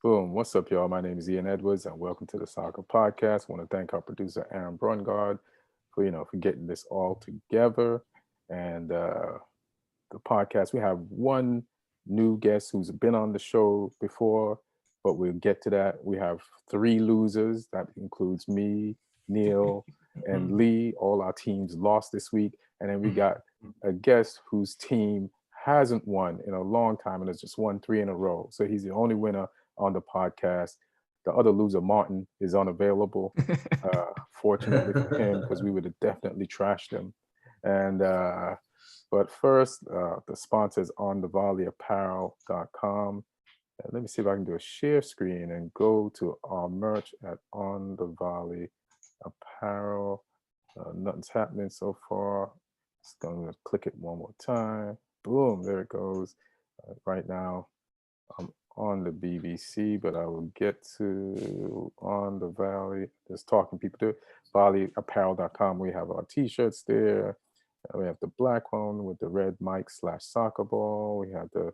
Boom. What's up, y'all? My name is Ian Edwards, and welcome to the Soccer Podcast. I want to thank our producer, Aaron Brungard, for getting this all together. And the podcast, we have one new guest who's been on the show before, but we'll get to that. We have three losers. That includes me, Neil, and Lee. All our teams lost this week. And then we got a guest whose team hasn't won in a long time and has just won 3 in a row. So he's the only winner on the podcast. The other loser, Martin, is unavailable. Fortunately for him, because we would have definitely trashed him. And but first, the sponsors on the volleyapparel.com. Let me see if I can do a share screen and go to our merch at On the Volley Apparel. Nothing's happening so far. Just going to click it one more time. Boom, there it goes. Right now, I'm on the BBC, but I will get to On the Valley. Just talking people to volleyapparel.com. We have our t-shirts there. We have the black one with the red mic / soccer ball. We have the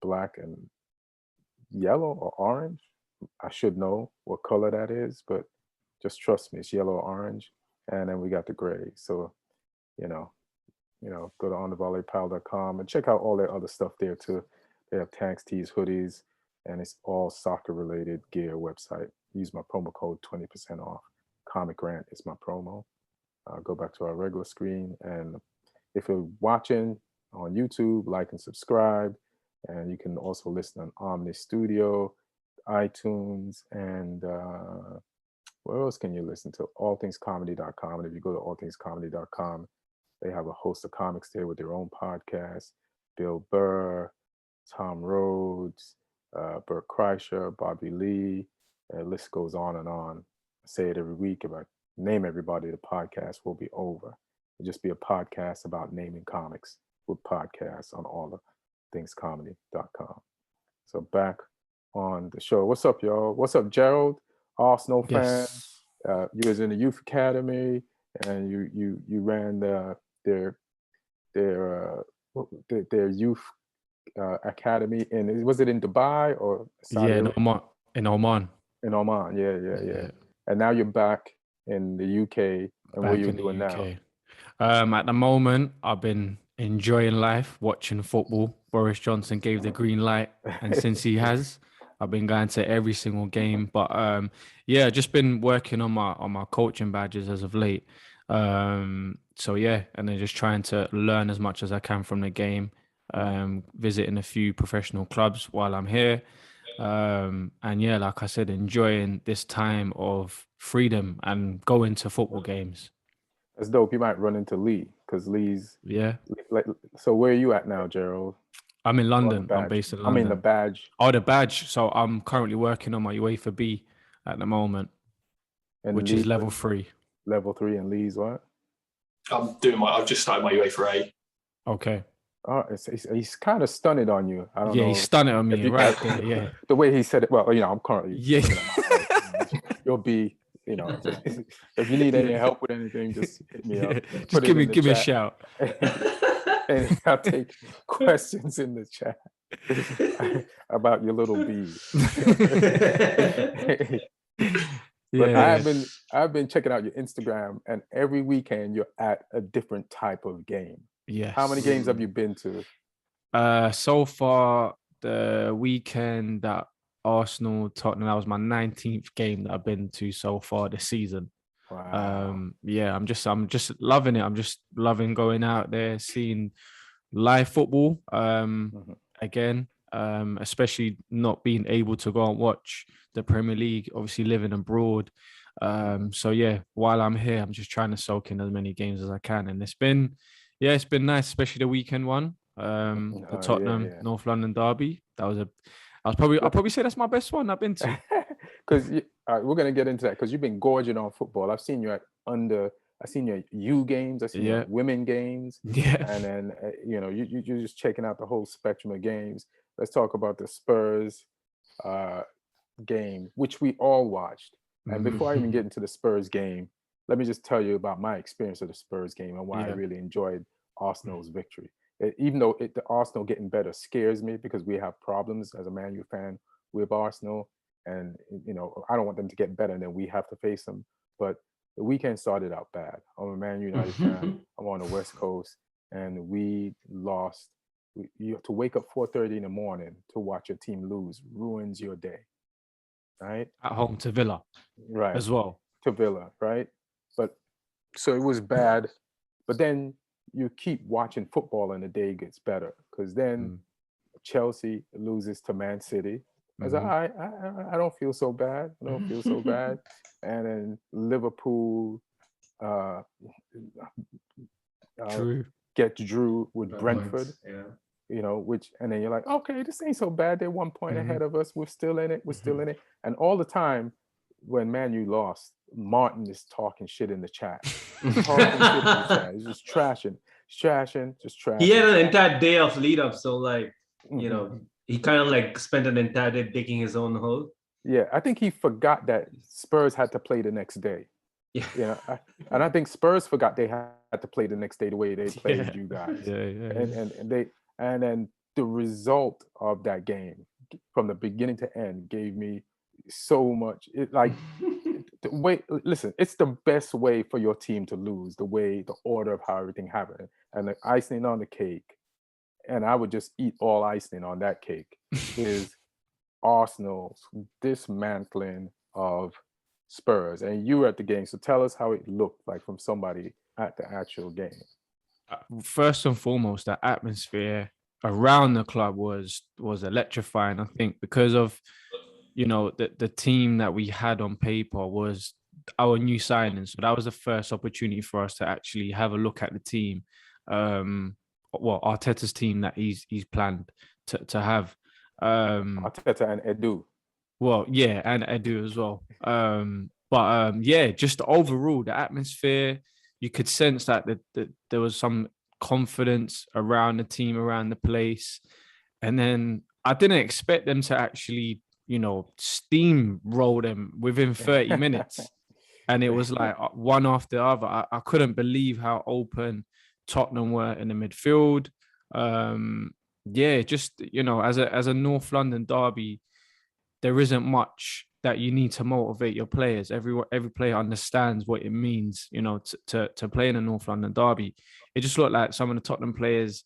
black and yellow or orange. I should know what color that is, but just trust me, it's yellow or orange. And then we got the gray. So, go to onthevolleyapparel.com and check out all their other stuff there too. They have tanks, tees, hoodies, and it's all soccer-related gear website. Use my promo code 20% off. Comic Rant is my promo. Go back to our regular screen. And if you're watching on YouTube, like and subscribe. And you can also listen on Omni Studio, iTunes, and where else can you listen to? allthingscomedy.com. And if you go to allthingscomedy.com, they have a host of comics there with their own podcasts. Bill Burr, Tom Rhodes, Bert Kreischer, Bobby Lee, and the list goes on and on. I say it every week. If I name everybody, the podcast will be over. It'll just be a podcast about naming comics with podcasts on allthingscomedy.com. So back on the show. What's up, y'all? What's up, Gerald? Arsenal fan. Yes. You was in the youth academy, and you ran their youth academy was it in Dubai or Saudi Yeah, in Arabia? Oman. In Oman. In Oman, yeah. And now you're back in the UK, and what are Back you in the doing now? UK. At the moment, I've been enjoying life, watching football. Boris Johnson gave the green light, and since he has, I've been going to every single game. But just been working on my coaching badges as of late. So yeah, and then just trying to learn as much as I can from the game. Visiting a few professional clubs while I'm here. And yeah, like I said, enjoying this time of freedom and going to football games. That's dope. You might run into Lee, because Lee's Yeah, like. So where are you at now, Gerald? I'm in On the London. I'm badge. based in I mean the London. badge. Oh, the badge. So I'm currently working on my UEFA B at the moment, And which is Lee, level 3. level 3, and Lee's what? I've just started my UEFA A. Okay. Oh, he's kind of stunned on you. I don't Yeah, know. he's stunning on if me you- right there. Yeah. The way he said it. Well, I'm currently Yeah. looking at my age. You'll be, if you need any Yeah. help with anything, just hit me up. Just Put give it in me the give me a chat. shout. And I'll take questions in the chat about your little bee. But Yeah. I've been checking out your Instagram, and every weekend you're at a different type of game. Yes. How many games have you been to? So far, the weekend that Arsenal Tottenham, that was my 19th game that I've been to so far this season. Wow. Yeah, I'm just loving it. I'm just loving going out there, seeing live football. Again, especially not being able to go and watch the Premier League, obviously living abroad. So yeah, while I'm here, I'm just trying to soak in as many games as I can. And it's been nice, especially the weekend one. The Tottenham North London derby. I'll probably say that's my best one I've been to. Because we're gonna get into that, because you've been gorging on football. I've seen you I've seen your U games. I've seen your women games. Yeah. And then you're just checking out the whole spectrum of games. Let's talk about the Spurs game, which we all watched. And before I even get into the Spurs game, let me just tell you about my experience of the Spurs game and why I really enjoyed Arsenal's victory. Even though the Arsenal getting better scares me, because we have problems as a Man U fan with Arsenal, and I don't want them to get better, and then we have to face them. But the weekend started out bad. I'm a Man United fan. I'm on the West Coast, and we lost. You have to wake up 4:30 in the morning to watch your team lose ruins your day, right? At home to Villa Right, as well. to Villa, right? But so it was bad. But then you keep watching football, and the day gets better because then Chelsea loses to Man City. I was like, I don't feel so bad. I don't feel so bad. And then Liverpool uh, True. drew with Brentford, which, and then you're like, okay, this ain't so bad. They're 1 point ahead of us. We're still in it. We're still in it. And all the time when Man U lost, Martin is talking shit in the chat. He's just trashing. He had an entire day of lead up, so he kind of like spent an entire day digging his own hole. Yeah, I think he forgot that Spurs had to play the next day. Yeah, and I think Spurs forgot they had to play the next day the way they played you guys. And then the result of that game from the beginning to end gave me so much. Listen, it's the best way for your team to lose, the order of how everything happened, and the icing on the cake. And I would just eat all icing on that cake is Arsenal's dismantling of Spurs. And you were at the game, so tell us how it looked like from somebody at the actual game. First and foremost, the atmosphere around the club was electrifying. I think because of the team that we had on paper was our new signings, so that was the first opportunity for us to actually have a look at the team. Arteta's team that he's planned to have. Arteta and Edu. Well, yeah, and Edu as well. Just overall the atmosphere, you could sense that there was some confidence around the team, around the place. And then I didn't expect them to actually, steamroll them within 30 minutes. And it was like one after the other. I couldn't believe how open Tottenham were in the midfield. As a North London derby, there isn't much that you need to motivate your players. Every player understands what it means, to play in a North London derby. It just looked like some of the Tottenham players,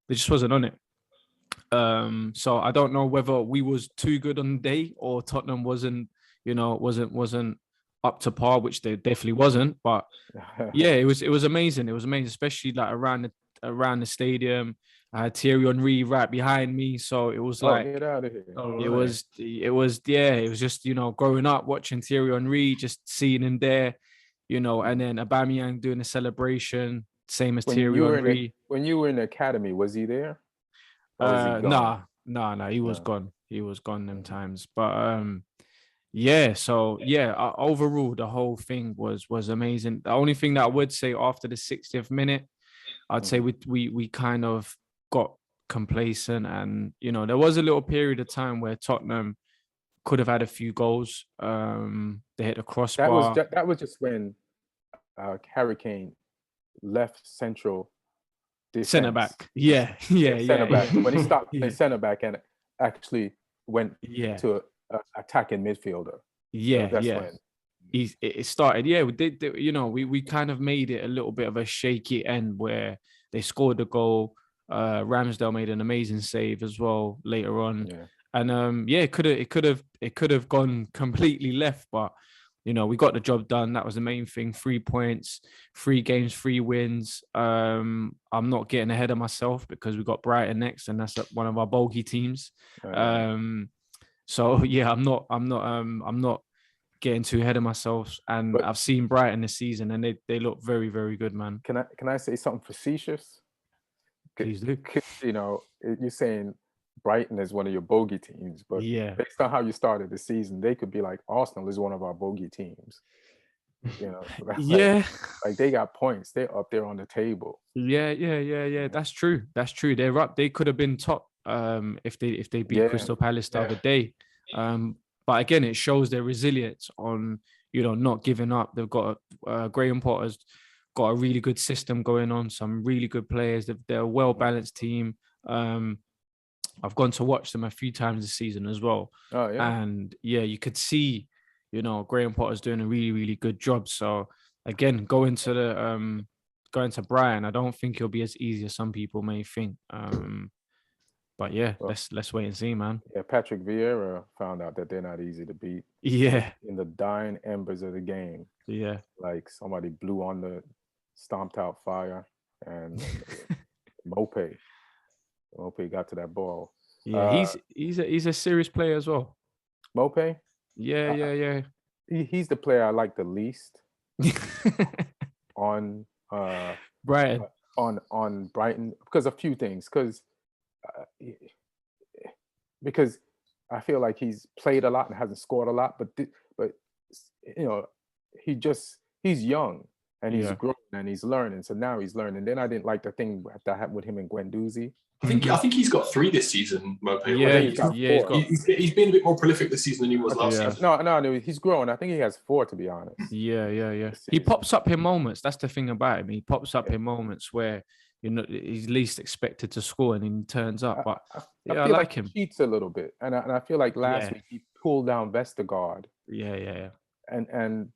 they just wasn't on it. So I don't know whether we was too good on the day or Tottenham wasn't up to par, which they definitely wasn't. But yeah, it was amazing. It was amazing, especially like around the stadium. I had Thierry Henry right behind me, so it was like get out of here. It was just growing up watching Thierry Henry, just seeing him there, and then Aubameyang doing a celebration, same as Thierry Henry. When you were in the academy, was he there? Nah, he was gone. He was gone them times. But overall the whole thing was amazing. The only thing that I would say after the 60th minute, I'd say we kind of got complacent, and there was a little period of time where Tottenham could have had a few goals. They hit a crossbar. That was just when Harry Kane left central centre back. Centre back. When he stopped playing centre back and actually went to attacking midfielder. When it started. Yeah, we did. We kind of made it a little bit of a shaky end where they scored the goal. Ramsdale made an amazing save as well later on, and it could have gone completely left, but we got the job done. That was the main thing. 3 points, 3 games, 3 wins. I'm not getting ahead of myself because we got Brighton next, and that's one of our bogey teams. So yeah, I'm not getting too ahead of myself, and I've seen Brighton this season, and they look very, very good, man. Can I say something facetious? Please do. You're saying Brighton is one of your bogey teams, but based on how you started the season, they could be like Arsenal is one of our bogey teams. Like they got points. They're up there on the table. Yeah. That's true. They're up. They could have been top if they beat Crystal Palace the other day. But again, it shows their resilience on not giving up. They've got Graham Potter's got a really good system going on. Some really good players. They're a well balanced team. I've gone to watch them a few times this season as well. Oh yeah. And yeah, you could see, Graham Potter's doing a really, really good job. So again, going to Brighton, I don't think it'll be as easy as some people may think. But yeah, Well, let's wait and see, man. Yeah, Patrick Vieira found out that they're not easy to beat. Yeah. In the dying embers of the game. Yeah. Like somebody blew on the stomped out fire, and Mope got to that ball. Yeah, he's a serious player as well. Mope? Yeah. He's the player I like the least on Brighton. On Brighton, because a few things. Because I feel like he's played a lot and hasn't scored a lot, but he's young and he's growing and he's learning. So now he's learning. Then I didn't like the thing that happened with him and Guendouzi. I think he's got 3 this season, Mope. Yeah, he's got 4. He's been a bit more prolific this season than he was last season. No, he's growing. I think he has 4, to be honest. Yeah. He pops up in moments. That's the thing about him. He pops up in moments where he's least expected to score and he turns up. But I feel like him. He cheats a little bit, and I feel like last week he pulled down Vestergaard. Yeah. And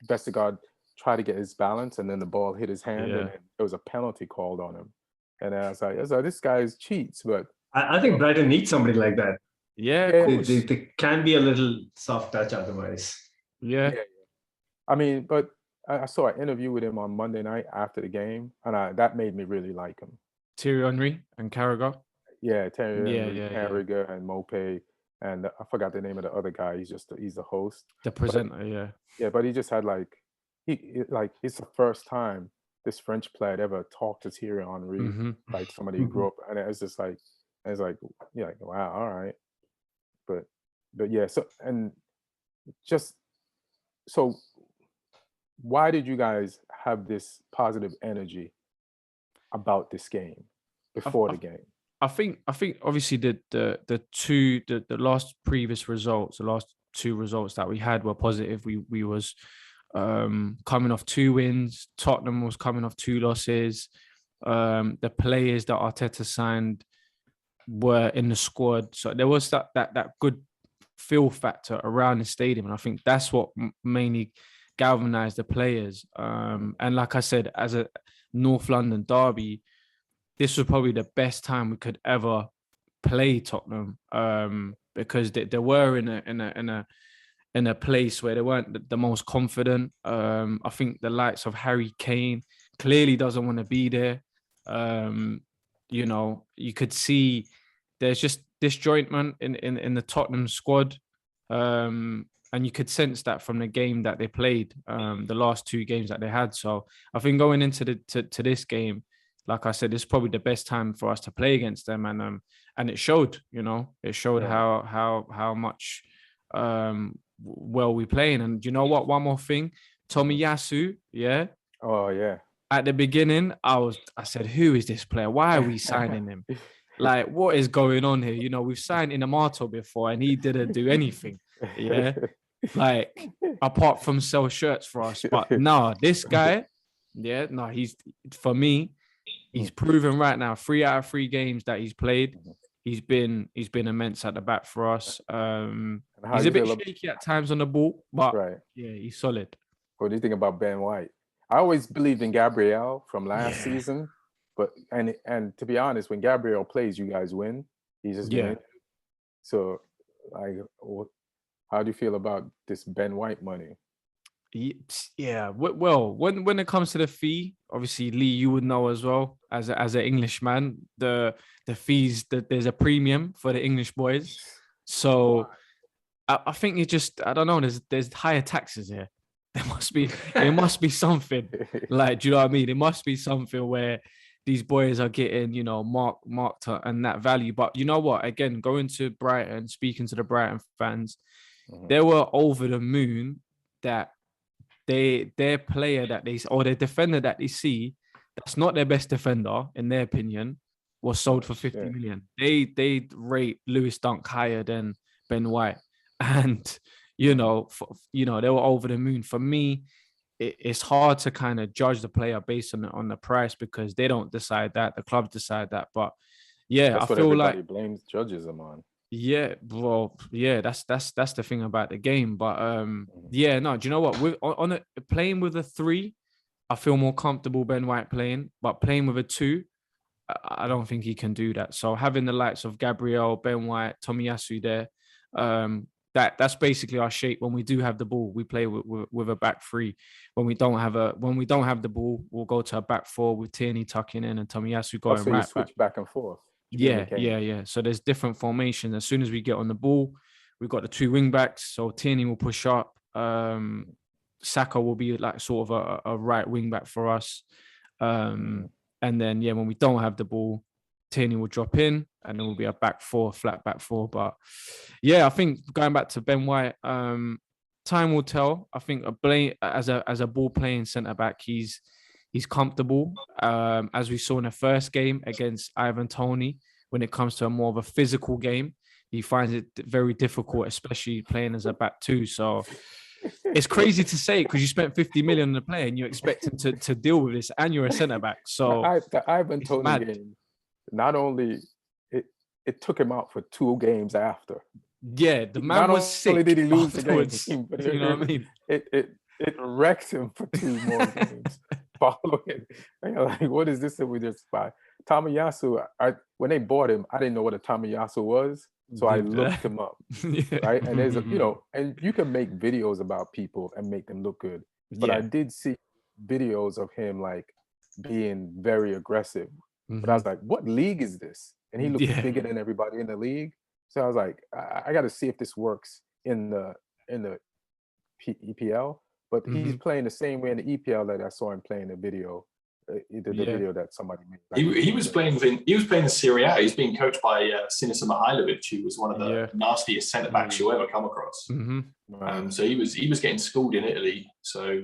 Vestergaard tried to get his balance, and then the ball hit his hand, and there was a penalty called on him. And I was like, this guy cheats. But I think Brighton needs somebody like that. Yeah, they can be a little soft touch otherwise. Yeah. I mean, but I saw an interview with him on Monday night after the game, and that made me really like him. Thierry Henry and Carragher. Yeah, Thierry Henry, Carragher, and Mope, and I forgot the name of the other guy. He's the host, the presenter. Yeah, but he just had it's the first time this French player ever talked to Thierry Henry, like somebody who grew up, and it's just like, wow, all right, but yeah, so why did you guys have this positive energy about this game before the game? I think obviously the last previous results, the last 2 results that we had were positive. We was coming off 2 wins. Tottenham was coming off 2 losses. The players that Arteta signed were in the squad, so there was that good feel factor around the stadium, and I think that's what mainly galvanized the players. And like I said, as a North London derby, this was probably the best time we could ever play Tottenham, because they were in a place where they weren't the most confident. I think the likes of Harry Kane clearly doesn't want to be there. You could see there's just disjointment in the Tottenham squad. And you could sense that from the game that they played, the last 2 games that they had. So I think going into to this game, like I said, it's probably the best time for us to play against them, and it showed. It showed how much well we playing. And you know what? One more thing, Tomiyasu, yeah. Oh yeah. At the beginning, I said, who is this player? Why are we signing him? Like, what is going on here? We've signed Inamato before, and he didn't do anything. Yeah. Like, apart from sell shirts for us. But no, this guy, he's, for me, he's proven right now, 3 out of 3 games that he's played, he's been immense at the back for us. He's a bit shaky at times on the ball, but yeah, he's solid. What do you think about Ben White? I always believed in Gabriel from last season, but and to be honest, when Gabriel plays, you guys win. He's just been injured. So, how do you feel about this Ben White money? Yeah, well, when it comes to the fee, obviously Lee, you would know as well as an Englishman, the fees, that there's a premium for the English boys. So I think I don't know. There's higher taxes here. There must be something. Like, do you know what I mean? It must be something where these boys are getting, marked and that value. But you know what? Again, going to Brighton, speaking to the Brighton fans, they were over the moon that their player that they, or their defender that they see, that's not their best defender in their opinion, was sold for 50 million. They rate Lewis Dunk higher than Ben White, and they were over the moon. For me, it's hard to kind of judge the player based on the price, because they don't decide that, the clubs decide that. But yeah, That's I what feel everybody like blames judges them on. yeah, well, yeah, that's the thing about the game. But yeah, no, do you know what? With on a playing with a 3, I feel more comfortable Ben White playing, but playing with a 2, I don't think he can do that. So having the likes of Gabriel, Ben White, Tomiyasu there, that's basically our shape. When we do have the ball, we play with a back 3. When we don't have the ball, we'll go to a back 4 with Tierney tucking in and Tomiyasu going So you right switch back. back and forth. Yeah. So there's different formations. As soon as we get on the ball, we've got the 2 wing backs. So Tierney will push up. Saka will be like sort of a right wing back for us. And then, when we don't have the ball, Tierney will drop in and then we'll be a back 4, flat back 4. But yeah, I think going back to Ben White, time will tell. I think as a ball playing centre back, he's comfortable. As we saw in the first game against Ivan Toney, when it comes to a more of a physical game, he finds it very difficult, especially playing as a back 2. So it's crazy to say because you spent 50 million on the player and you expect him to deal with this, and you're a centre back. So the Ivan Toney game, not only it took him out for 2 games after. Yeah, the man was sick. Not only did he lose afterwards, the game, but you know what I mean? It wrecked him for 2 more games following. Like, what is this that we just buy? Tomiyasu, when they bought him, I didn't know what a Tomiyasu was, so I looked him up. Right, and there's and you can make videos about people and make them look good, but I did see videos of him like being very aggressive. But I was like, what league is this? And he looked bigger than everybody in the league. So I was like, I got to see if this works in the EPL. But he's playing the same way in the EPL that I saw him playing the video. The video that somebody made. He was playing in Serie A. He's being coached by Sinisa Mihailovic, who was one of the nastiest centre backs you'll ever come across. So he was getting schooled in Italy. So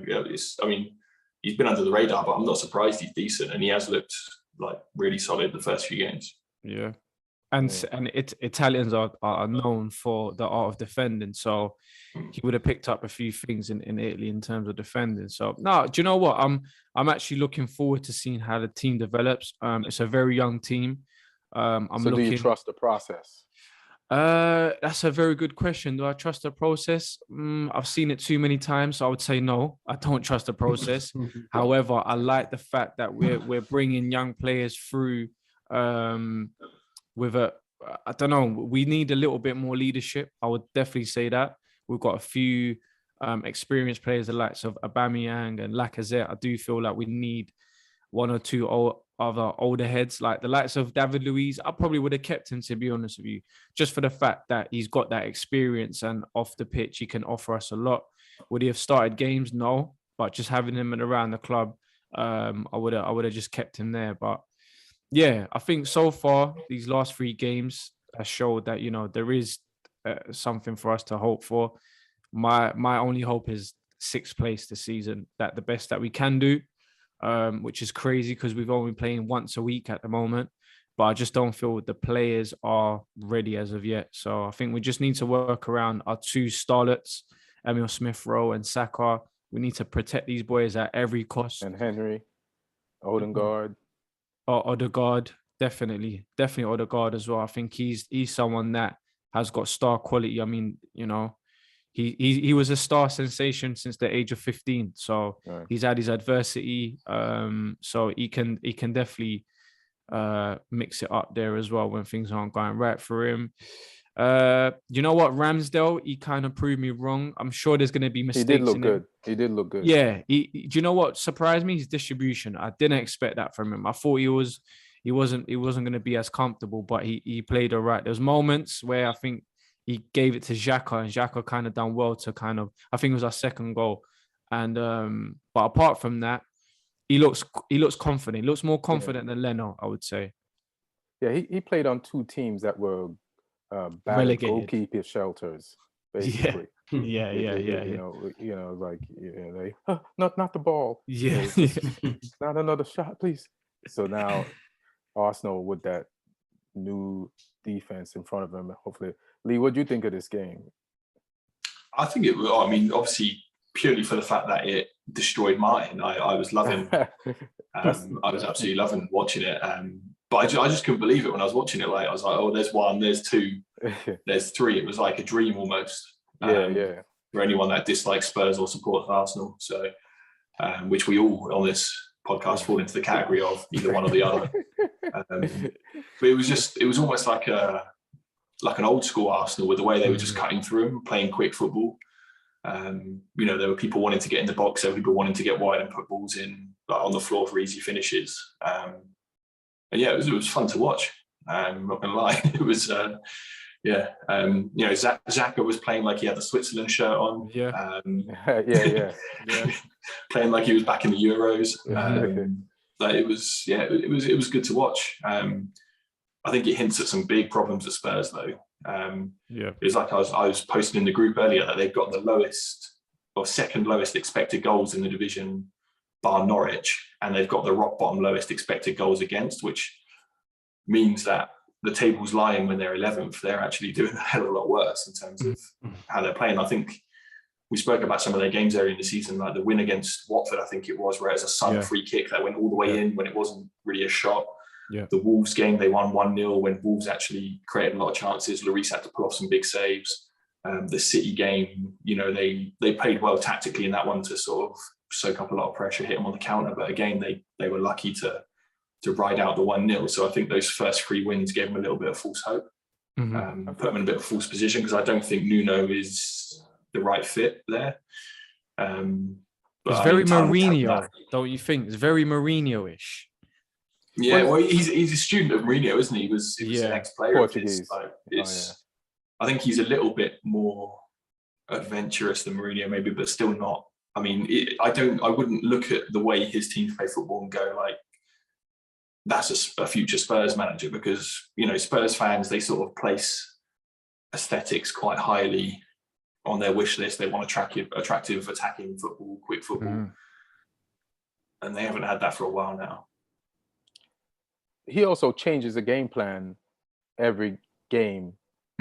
he's been under the radar, but I'm not surprised he's decent, and he has looked like really solid the first few games. Yeah. And Italians are known for the art of defending, so he would have picked up a few things in Italy in terms of defending. So no, do you know what? I'm actually looking forward to seeing how the team develops. It's a very young team. Do you trust the process? That's a very good question. Do I trust the process? I've seen it too many times, so I would say no. I don't trust the process. However, I like the fact that we're bringing young players through. With I don't know, we need a little bit more leadership. I would definitely say that. We've got a few experienced players, the likes of Aubameyang and Lacazette. I do feel like we need 1 or 2 other older heads, like the likes of David Luiz. I probably would have kept him, to be honest with you, just for the fact that he's got that experience and off the pitch, he can offer us a lot. Would he have started games? No, but just having him around the club, I would have just kept him there. But yeah, I think so far these last 3 games have showed that there is something for us to hope for. My only hope is 6th place this season. That the best that we can do, which is crazy because we've only playing once a week at the moment. But I just don't feel the players are ready as of yet. So I think we just need to work around our 2 starlets, Emil Smith-Rowe and Saka. We need to protect these boys at every cost. And Henry, Odegaard. Odegaard, definitely Odegaard as well. I think he's someone that has got star quality. I mean, he was a star sensation since the age of 15. So he's had his adversity. So he can definitely mix it up there as well when things aren't going right for him. You know what, Ramsdale, he kind of proved me wrong. I'm sure there's going to be mistakes. He did look good. Yeah. Do you know what surprised me? His distribution. I didn't expect that from him. I thought he wasn't going to be as comfortable, but he played all right. There's moments where I think he gave it to Xhaka, and Xhaka kind of done well to I think it was our second goal. And but apart from that, he looks confident. He looks more confident than Leno, I would say. Yeah, he played on 2 teams that were battered goalkeeper shelters, basically. Yeah. Not the ball. Yeah. Not another shot, please. So now Arsenal with that new defense in front of them, hopefully. Lee, what do you think of this game? I think obviously purely for the fact that it destroyed Martin. I was loving I was absolutely loving watching it. But I just couldn't believe it when I was watching it. Like I was like, oh, there's one, there's two, there's three. It was like a dream almost. Yeah. For anyone that dislikes Spurs or supports Arsenal, so which we all on this podcast fall into the category of either one or the other. But it was almost like an old school Arsenal with the way they were just cutting through and playing quick football. There were people wanting to get in the box, there were people wanting to get wide and put balls in on the floor for easy finishes. And yeah, it was fun to watch. I'm not gonna lie, it was. Xhaka was playing like he had the Switzerland shirt on. Yeah. Playing like he was back in the Euros. Like it was good to watch. I think it hints at some big problems at Spurs though. It's like I was posting in the group earlier that they've got the lowest or second lowest expected goals in the division, bar Norwich, and they've got the rock bottom lowest expected goals against, which means that the table's lying when they're 11th. They're actually doing a hell of a lot worse in terms of how they're playing. I think we spoke about some of their games earlier in the season, like the win against Watford, I think it was, where it was a Son free kick that went all the way in when it wasn't really a shot. The Wolves game, they won 1-0 when Wolves actually created a lot of chances. Lloris had to pull off some big saves. The City game, they played well tactically in that one to sort of soak up a lot of pressure, hit them on the counter. But again, they were lucky to ride out the 1-0. So I think those first 3 wins gave them a little bit of false hope, put them in a bit of false position, because I don't think Nuno is the right fit there. It's very Mourinho, don't you think? It's very Mourinho-ish. Yeah, well, he's a student of Mourinho, isn't he? He was an ex-player Portuguese. Of his. I think he's a little bit more adventurous than Mourinho, maybe, but still not. I mean, I wouldn't look at the way his teams play football and go like, that's a future Spurs manager, because Spurs fans, they sort of place aesthetics quite highly on their wish list. They want attractive attacking football, quick football, and they haven't had that for a while now. He also changes the game plan every game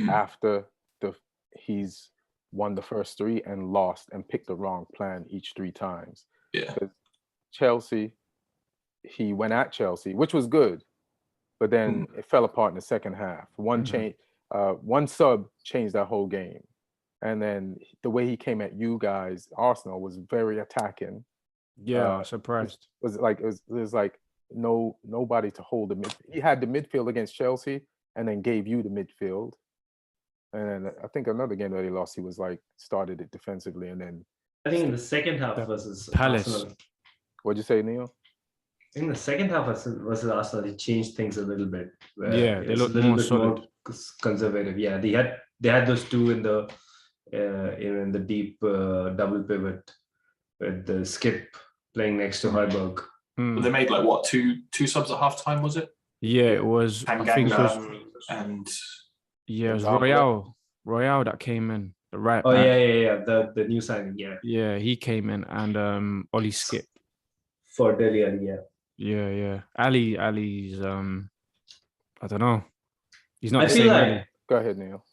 after he's won the first 3 and lost and picked the wrong plan each 3 times. Yeah, because Chelsea. He went at Chelsea, which was good, but then it fell apart in the second half. One sub changed that whole game, and then the way he came at you guys, Arsenal, was very attacking. Yeah, surprised. It was like nobody to hold the mid. He had the midfield against Chelsea, and then gave you the midfield. And then I think another game that he lost, he was like started it defensively, and then I think in the second half versus Palace. Arsenal. What'd you say, Neil? In the second half versus Arsenal, they changed things a little bit. They looked a little bit more conservative. Yeah, they had those 2 in the deep double pivot with the Skip playing next to Højbjerg. But they made like what two subs at half time, was it? Yeah, it was. Tanganga, I think it was, and it was Royale that came in. The right. Oh yeah. The new signing. Yeah, he came in, and Ollie Skip for Villereal. Yeah. Ali's I don't know. He's not I the feel same. like, go ahead, Neil.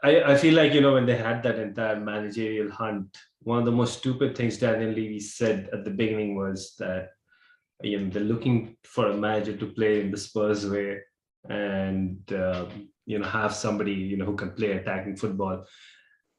I feel like, when they had that entire managerial hunt, one of the most stupid things Daniel Levy said at the beginning was that they're looking for a manager to play in the Spurs way and have somebody who can play attacking football.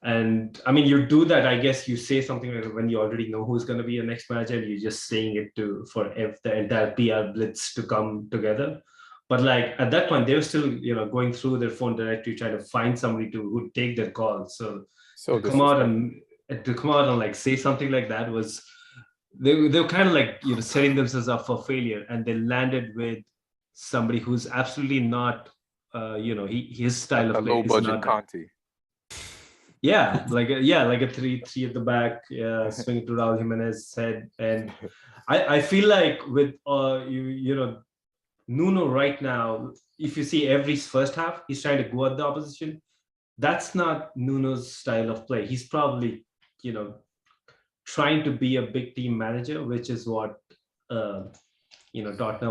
And I mean, you do that, I guess you say something like when you already know who's going to be your next manager, you're just saying it for the entire PR blitz to come together. But like at that point, they were still, going through their phone directory, trying to find somebody who take their call. So to come out and like say something like that was, they were kind of like, setting themselves up for failure. And they landed with somebody who's absolutely not, his style of play low is budget not Conte. Yeah, like a 3-3 at the back, swing to Raul Jimenez head, and I feel like with Nuno right now, if you see every first half, he's trying to go at the opposition. That's not Nuno's style of play. He's probably trying to be a big team manager, which is what Tottenham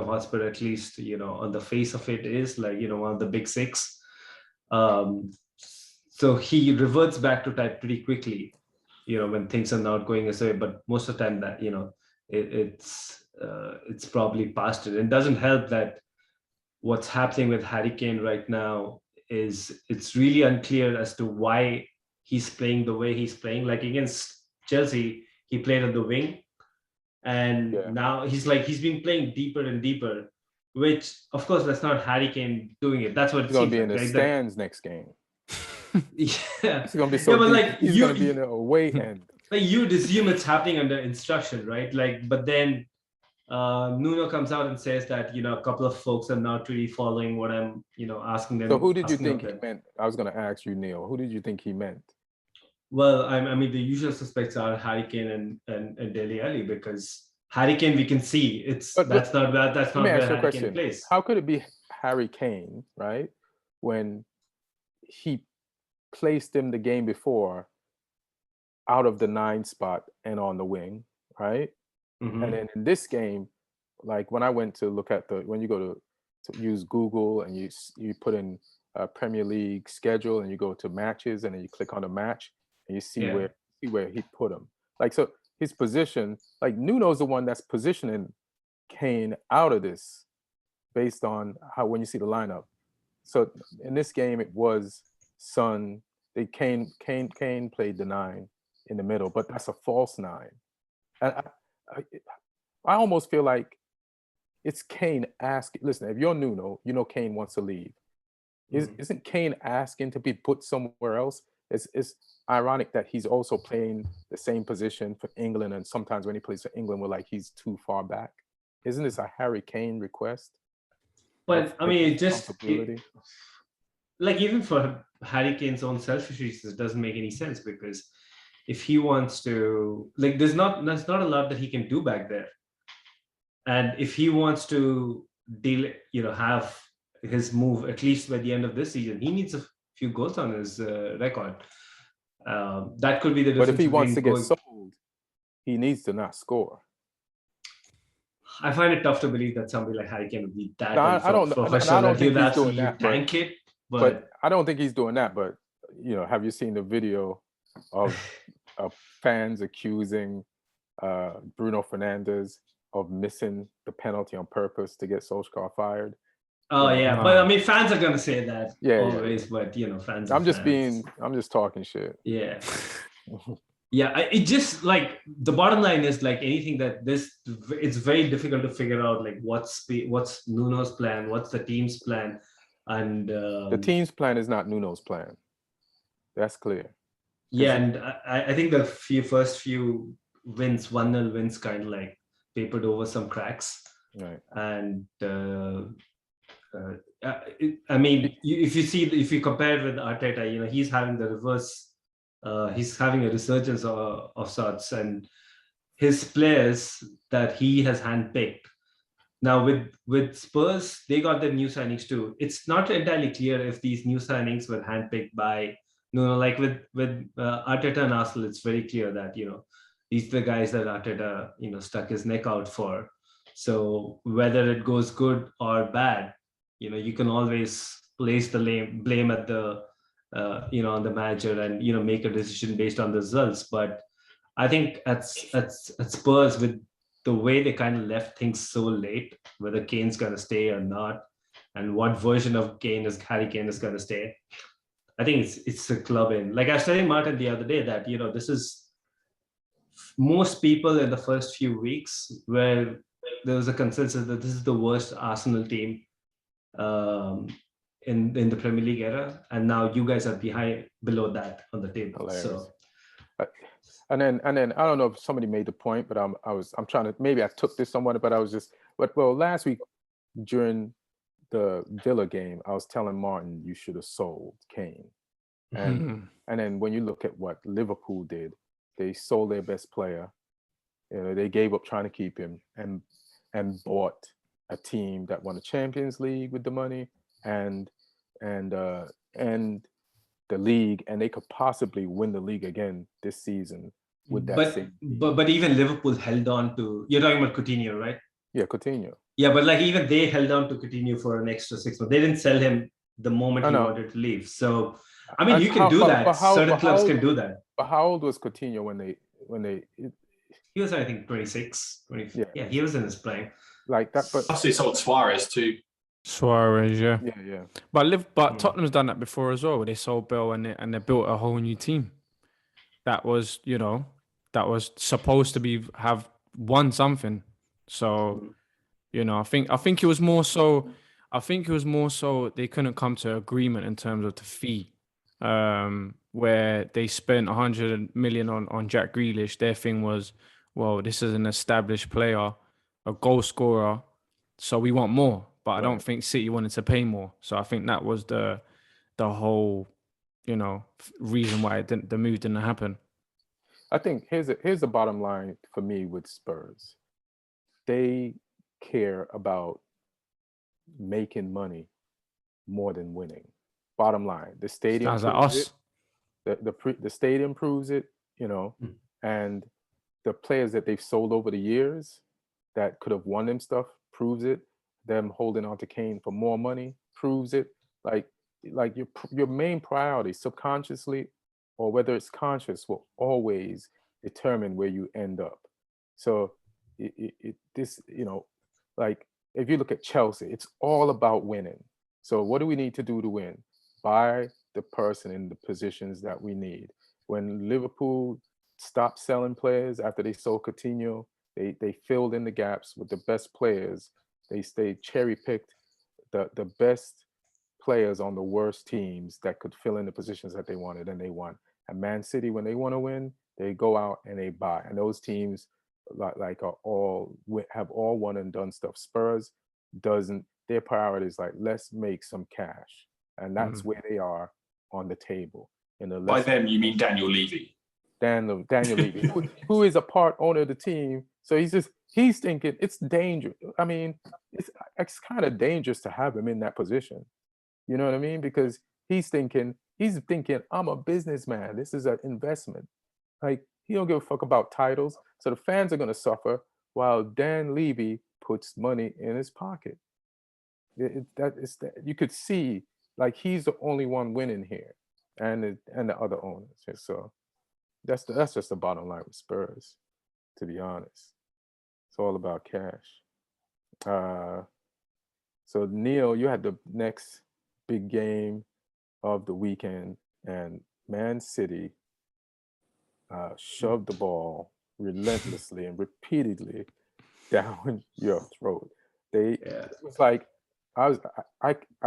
Hotspur, at least on the face of it, is like one of the big 6. So he reverts back to type pretty quickly, when things are not going his way. But most of the time, that it's probably past it. It doesn't help that what's happening with Harry Kane right now is it's really unclear as to why he's playing the way he's playing. Like against Chelsea, he played on the wing, and now he's been playing deeper and deeper, which of course that's not Harry Kane doing it. That's what he's gonna be in the stands next game. Yeah, it's gonna be so. But like he's gonna be in the away end. Like you'd assume it's happening under instruction, right? Like, but then Nuno comes out and says that a couple of folks are not really following what I'm asking them. So who did you think he meant? I was going to ask you, Neil. Who did you think he meant? Well, I mean, the usual suspects are Harry Kane and Dele Alli, because Harry Kane we can see that's not where Harry Kane plays. How could it be Harry Kane, right? When he placed him the game before out of the 9 spot and on the wing, right? Mm-hmm. And then in this game, like when I went to look at when you go to use Google and you put in a Premier League schedule and you go to matches and then you click on a match and you see where he put him. Like, so his position, like Nuno's the one that's positioning Kane out of this based on when you see the lineup. So in this game, it was Son. Kane played the 9 in the middle, but that's a false 9. And I almost feel like it's Kane asking. Listen, if you're Nuno, Kane wants to leave. Isn't Kane asking to be put somewhere else? It's ironic that he's also playing the same position for England, and sometimes when he plays for England, we're like he's too far back. Isn't this a Harry Kane request? But I mean, like even for Harry Kane's own selfish reasons, it doesn't make any sense, because if he wants to, like, there's not a lot that he can do back there, and if he wants to have his move at least by the end of this season, he needs a few goals on his record. That could be the difference. But if he wants to get sold, he needs to not score. I find it tough to believe that somebody like Harry Kane would be that I don't think he's doing that. Tank it, but I don't think he's doing that. But have you seen the video of fans accusing Bruno Fernandes of missing the penalty on purpose to get Solskjaer fired? Oh yeah, but I mean, fans are gonna say that always. But fans. I'm just talking shit. Yeah. Yeah, it just, like, the bottom line is, like, anything that it's very difficult to figure out, like, what's Nuno's plan, what's the team's plan, and the team's plan is not Nuno's plan. That's clear. Yeah, and I think the first few wins, 1-0 wins, kind of like papered over some cracks. Right. And I mean, if you compare it with Arteta, he's having the reverse. He's having a resurgence of sorts, and his players that he has handpicked. Now with Spurs, they got their new signings too. It's not entirely clear if these new signings were handpicked by Nuno. Like with Arteta and Arsenal, it's very clear that these are the guys that Arteta stuck his neck out for. So whether it goes good or bad, you can always place the blame at the on the manager and make a decision based on the results. But I think at Spurs, with the way they kind of left things so late, whether Kane's gonna stay or not, and what version of Harry Kane is gonna stay, I think it's a club in. Like I was telling Martin the other day that this is, most people in the first few weeks where there was a consensus that this is the worst Arsenal team in the Premier League era, and now you guys are below that on the table. Hilarious. So and then I don't know if somebody made the point, but I'm trying to, maybe I took this somewhat, but last week during the Villa game, I was telling Martin you should have sold Kane, and then when you look at what Liverpool did, they sold their best player. They gave up trying to keep him and bought a team that won the Champions League with the money and the league, and they could possibly win the league again this season with that same team. But even Liverpool held on to, you're talking about Coutinho, right? Yeah, Coutinho. Yeah, but like even they held on to Coutinho for an extra 6 months. They didn't sell him the moment he wanted to leave. So I mean, you can do that. Certain clubs can do that. But how old was Coutinho when they? He was, I think, 26, 24. Yeah, he was in his prime. Like that, but obviously sold Suarez too. Suarez, yeah. Yeah. But Tottenham's done that before as well, where they sold Bell and they built a whole new team. That was, that was supposed to have won something. So, I think it was more so. I think it was more so they couldn't come to agreement in terms of the fee. Where they spent 100 million on Jack Grealish. Their thing was, well, this is an established player, a goal scorer, so we want more. But I don't think City wanted to pay more. So I think that was the whole, reason why the move didn't happen. I think here's the bottom line for me with Spurs. They care about making money more than winning. Bottom line, the stadium proves it. The stadium proves it, and the players that they've sold over the years that could have won them stuff proves it. Them holding on to Kane for more money proves it. Like your main priority, subconsciously or whether it's conscious, will always determine where you end up. So like if you look at Chelsea, it's all about winning. So what do we need to do to win? Buy the person in the positions that we need. When Liverpool stopped selling players after they sold Coutinho, they filled in the gaps with the best players. They cherry picked the best players on the worst teams that could fill in the positions that they wanted, and they won. And Man City, when they want to win, they go out and they buy. And those teams have all one and done stuff. Spurs doesn't. Their priority is like, let's make some cash, and that's where they are on the table. By them, you mean Daniel Levy? Daniel Levy, who is a part owner of the team. So he's thinking it's dangerous. I mean, it's kind of dangerous to have him in that position. You know what I mean? Because he's thinking, I'm a businessman. This is an investment. Like, he don't give a fuck about titles. So the fans are going to suffer while Dan Levy puts money in his pocket. You could see, like, he's the only one winning here, and the other owners. So that's just the bottom line with Spurs, to be honest. It's all about cash. So Neil, you had the next big game of the weekend, and Man City shoved the ball relentlessly and repeatedly down your throat. It was like I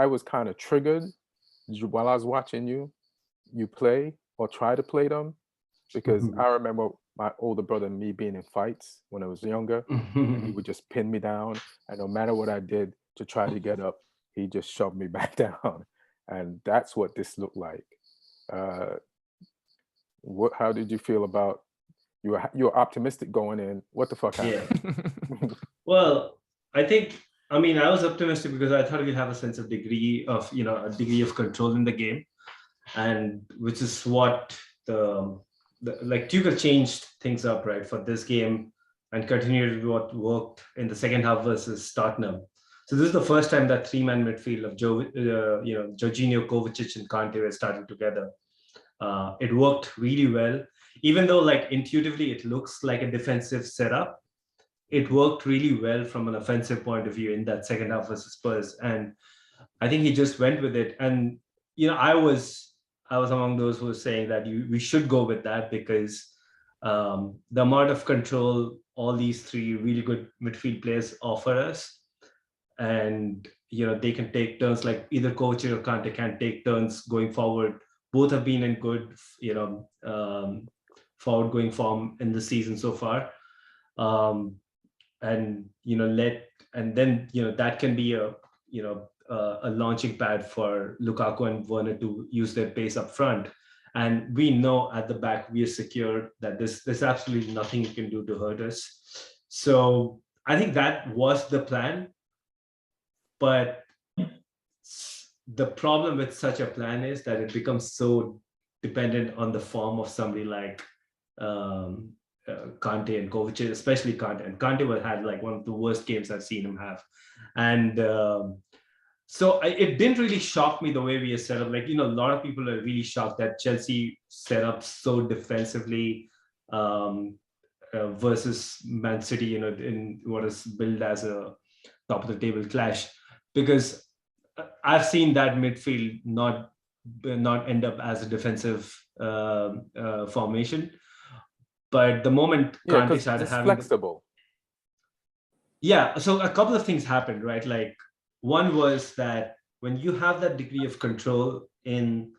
was kind of triggered while I was watching you play or try to play them, because I remember my older brother and me being in fights when I was younger, and he would just pin me down, and no matter what I did to try to get up, he just shoved me back down. And that's what this looked like. How did you feel about you were optimistic going in? What the fuck happened? Yeah. Well, I was optimistic because I thought we'd have a degree of control in the game, and which is what like Tuchel changed things up, right, for this game and continued what worked in the second half versus Tottenham. So this is the first time that three-man midfield of Jorginho, Kovacic, and Kante were starting together. It worked really well, even though like intuitively it looks like a defensive setup. It worked really well from an offensive point of view in that second half versus Spurs, and I think he just went with it. And I was among those who were saying that we should go with that, because the amount of control all these three really good midfield players offer us, and they can take turns, like either Kovacic or Kante can take turns going forward. Both have been in good forward going form in the season so far, and then that can be a launching pad for Lukaku and Werner to use their pace up front. And we know at the back we are secure that there's absolutely nothing you can do to hurt us. So I think that was the plan. But the problem with such a plan is that it becomes so dependent on the form of somebody like Kante and Kovacic, especially Kante. And Kante had like one of the worst games I've seen him have. And so it didn't really shock me the way we are set up. Like, a lot of people are really shocked that Chelsea set up so defensively versus Man City, in what is billed as a top of the table clash. because I've seen that midfield not end up as a defensive formation. But the moment Kante started having flexible. Yeah, so a couple of things happened, right? Like one was that when you have that degree of control in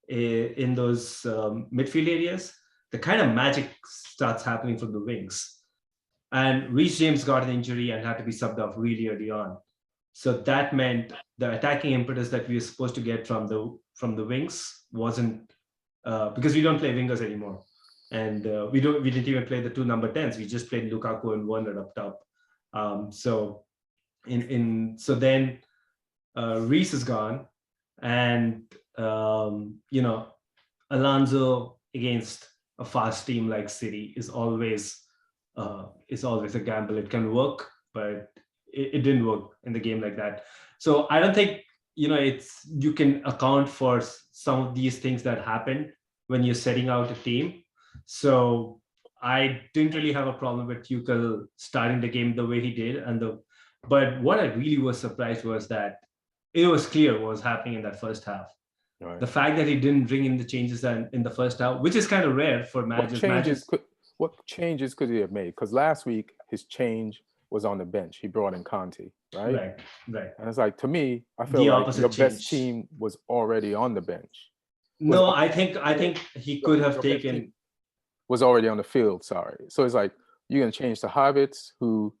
those midfield areas, the kind of magic starts happening from the wings. And Reece James got an injury and had to be subbed off really early on. So that meant the attacking impetus that we were supposed to get from the wings wasn't because we don't play wingers anymore, and we didn't even play the two number 10s. We just played Lukaku and Werner up top. So then Reece is gone, and Alonso against a fast team like City is always a gamble. It can work, but it didn't work in the game like that. So I don't think you can account for some of these things that happen when you're setting out a team. So I didn't really have a problem with Tuchel starting the game the way he did, but what I really was surprised was that it was clear what was happening in that first half. Right. The fact that he didn't bring in the changes in the first half, which is kind of rare for managers. What changes could he have made? Because last week his change was on the bench. He brought in Conte, right? Right. And it's like, to me, I feel like your best team was already on the bench. I think he could have taken. Was already on the field, sorry. So it's like, you're going to change to Havertz, who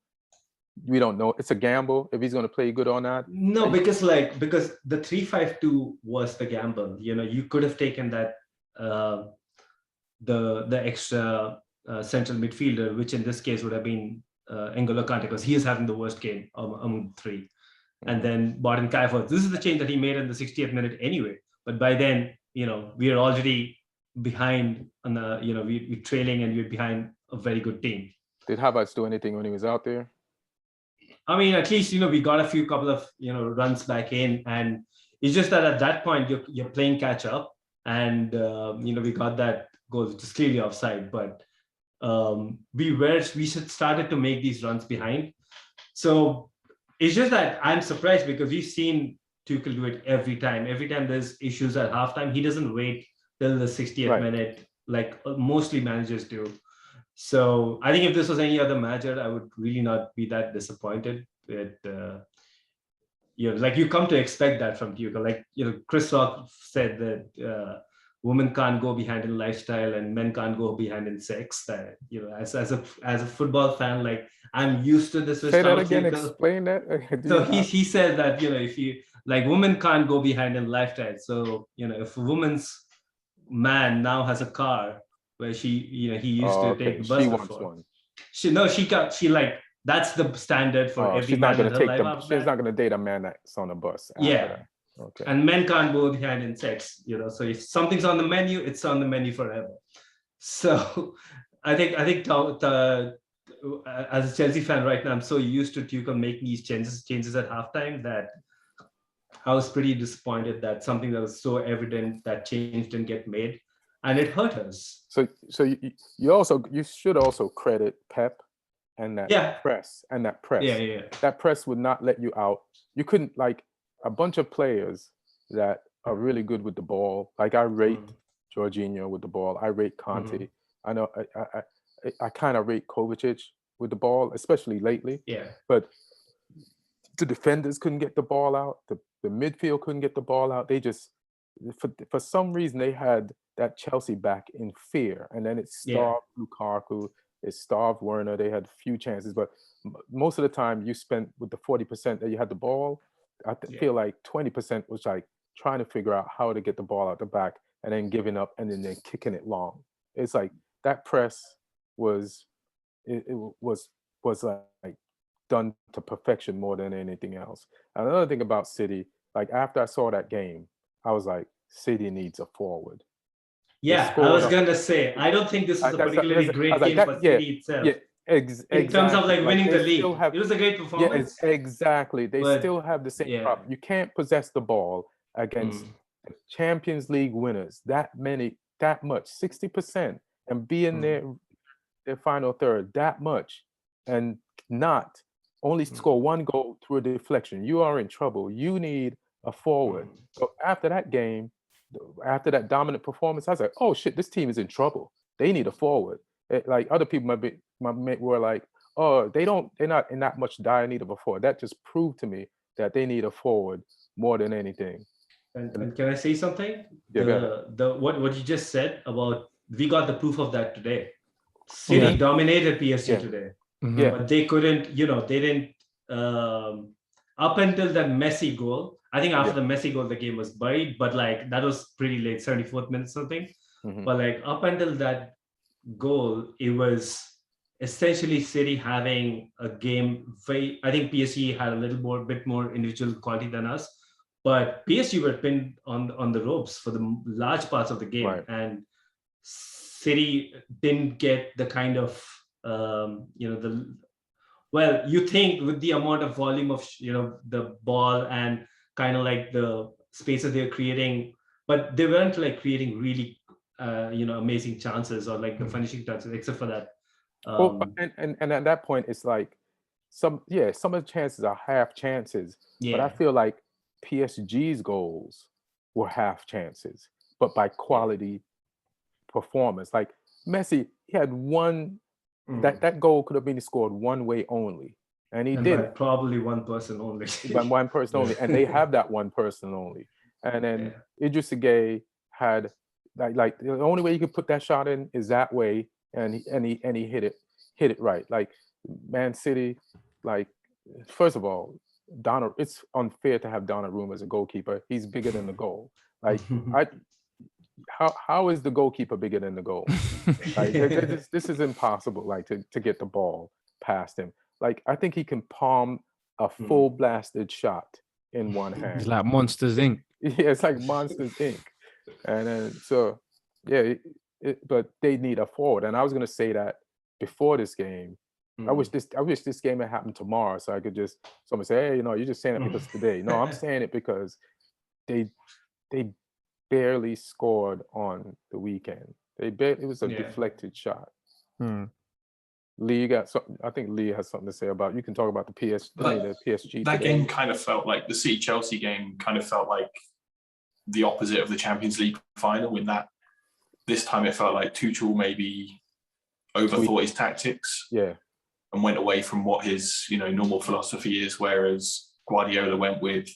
we don't know. It's a gamble if he's going to play good or not. No, because the 3-5-2 was the gamble. You could have taken that the extra central midfielder, which in this case would have been N'Golo Kante, because he is having the worst game among the three. And then brought in Kai Havertz. This is the change that he made in the 60th minute anyway. But by then, we are already behind on the, we're trailing and we're behind a very good team. Did Havertz do anything when he was out there? I mean, at least, we got a couple of, runs back in, and it's just that at that point you're playing catch up, and, we got that goal, which is clearly offside, but we started to make these runs behind. So it's just that I'm surprised, because we've seen Tuchel do it every time. Every time there's issues at halftime, he doesn't wait till the 60th minute, like mostly managers do. So I think if this was any other manager, I would really not be that disappointed. You come to expect that from Tuchel. Like, Chris Rock said that women can't go behind in lifestyle and men can't go behind in sex. That, as a football fan, like, I'm used to this. Say that again. Explain that. So he said that if you women can't go behind in lifestyle. So if a woman's man now has a car where he used to take the bus she before. Wants one. That's the standard for every she's man. She's not going to date a man that's on a bus. Yeah. Okay. And men can't go behind in sex, so if something's on the menu, it's on the menu forever. So I think as a Chelsea fan right now, I'm so used to Tuchel making these changes at halftime that I was pretty disappointed that something that was so evident, that change didn't get made, and it hurt us. So you should also credit Pep and that press. Yeah. That press would not let you out. You couldn't, like, a bunch of players that are really good with the ball. Like, I rate Jorginho with the ball. I rate Conte. I know I kind of rate Kovacic with the ball, especially lately. Yeah. But the defenders couldn't get the ball out. The midfield couldn't get the ball out. They just, for some reason, they had that Chelsea back in fear. And then it starved Lukaku. It starved Werner. They had few chances. But most of the time you spent with the 40% that you had the ball, I feel like 20% was like trying to figure out how to get the ball out the back and then giving up and then kicking it long. It's like that press was like done to perfection more than anything else. And another thing about City, like, after I saw that game, I was like, City needs a forward. Yeah, I was gonna say, I don't think this is a particularly great game for City itself. Yeah. Exactly. In terms of winning the league, it was a great performance. Yeah, exactly. They still have the same problem. You can't possess the ball against Champions League winners that much, 60%, and be in their final third that much, and not only score one goal through a deflection. You are in trouble. You need a forward. So after that game, after that dominant performance, I was like, oh shit, this team is in trouble. They need a forward. Like other people were like, oh, they're not in that much dire need of a forward. That just proved to me that they need a forward more than anything. And can I say something? Yeah, what you just said about, we got the proof of that today. City dominated PSG today. Yeah. But they couldn't, they didn't, up until that Messi goal. I think after the Messi goal, the game was buried, but like that was pretty late, 74th minute something. But like up until that goal, it was essentially City having a game. I think PSG had a bit more individual quality than us, but PSG were pinned on the ropes for the large parts of the game, and City didn't get the kind of you think with the amount of volume of the ball and kind of like the spaces they're creating, but they weren't like creating really amazing chances or like the finishing chances, except for that. And at that point, it's like some of the chances are half chances, but I feel like PSG's goals were half chances, but by quality performance. Like Messi, he had one. That goal could have been scored one way only, and he did. Probably one person only. By one person only, and they have that one person only. And then Idris Gueye had like the only way you could put that shot in is that way, and he hit it right. Like Man City, like first of all, it's unfair to have Donnarumma as a goalkeeper. He's bigger than the goal. Like how is the goalkeeper bigger than the goal? Like, this is impossible. Like to get the ball past him. Like I think he can palm a full blasted shot in one hand. It's like Monsters Inc. Yeah, it's like Monsters Inc. And then but they need a forward. And I was gonna say that before this game. I wish this game had happened tomorrow, so I could someone say, hey, you're just saying it because today. No, I'm saying it because they barely scored on the weekend. It was a deflected shot. Lee I think Lee has something to say about. You can talk about the PSG. That game kind of felt like the City Chelsea game. Kind of felt like the opposite of the Champions League final. In that this time it felt like Tuchel maybe overthought his tactics. Yeah. And went away from what his normal philosophy is, whereas Guardiola went with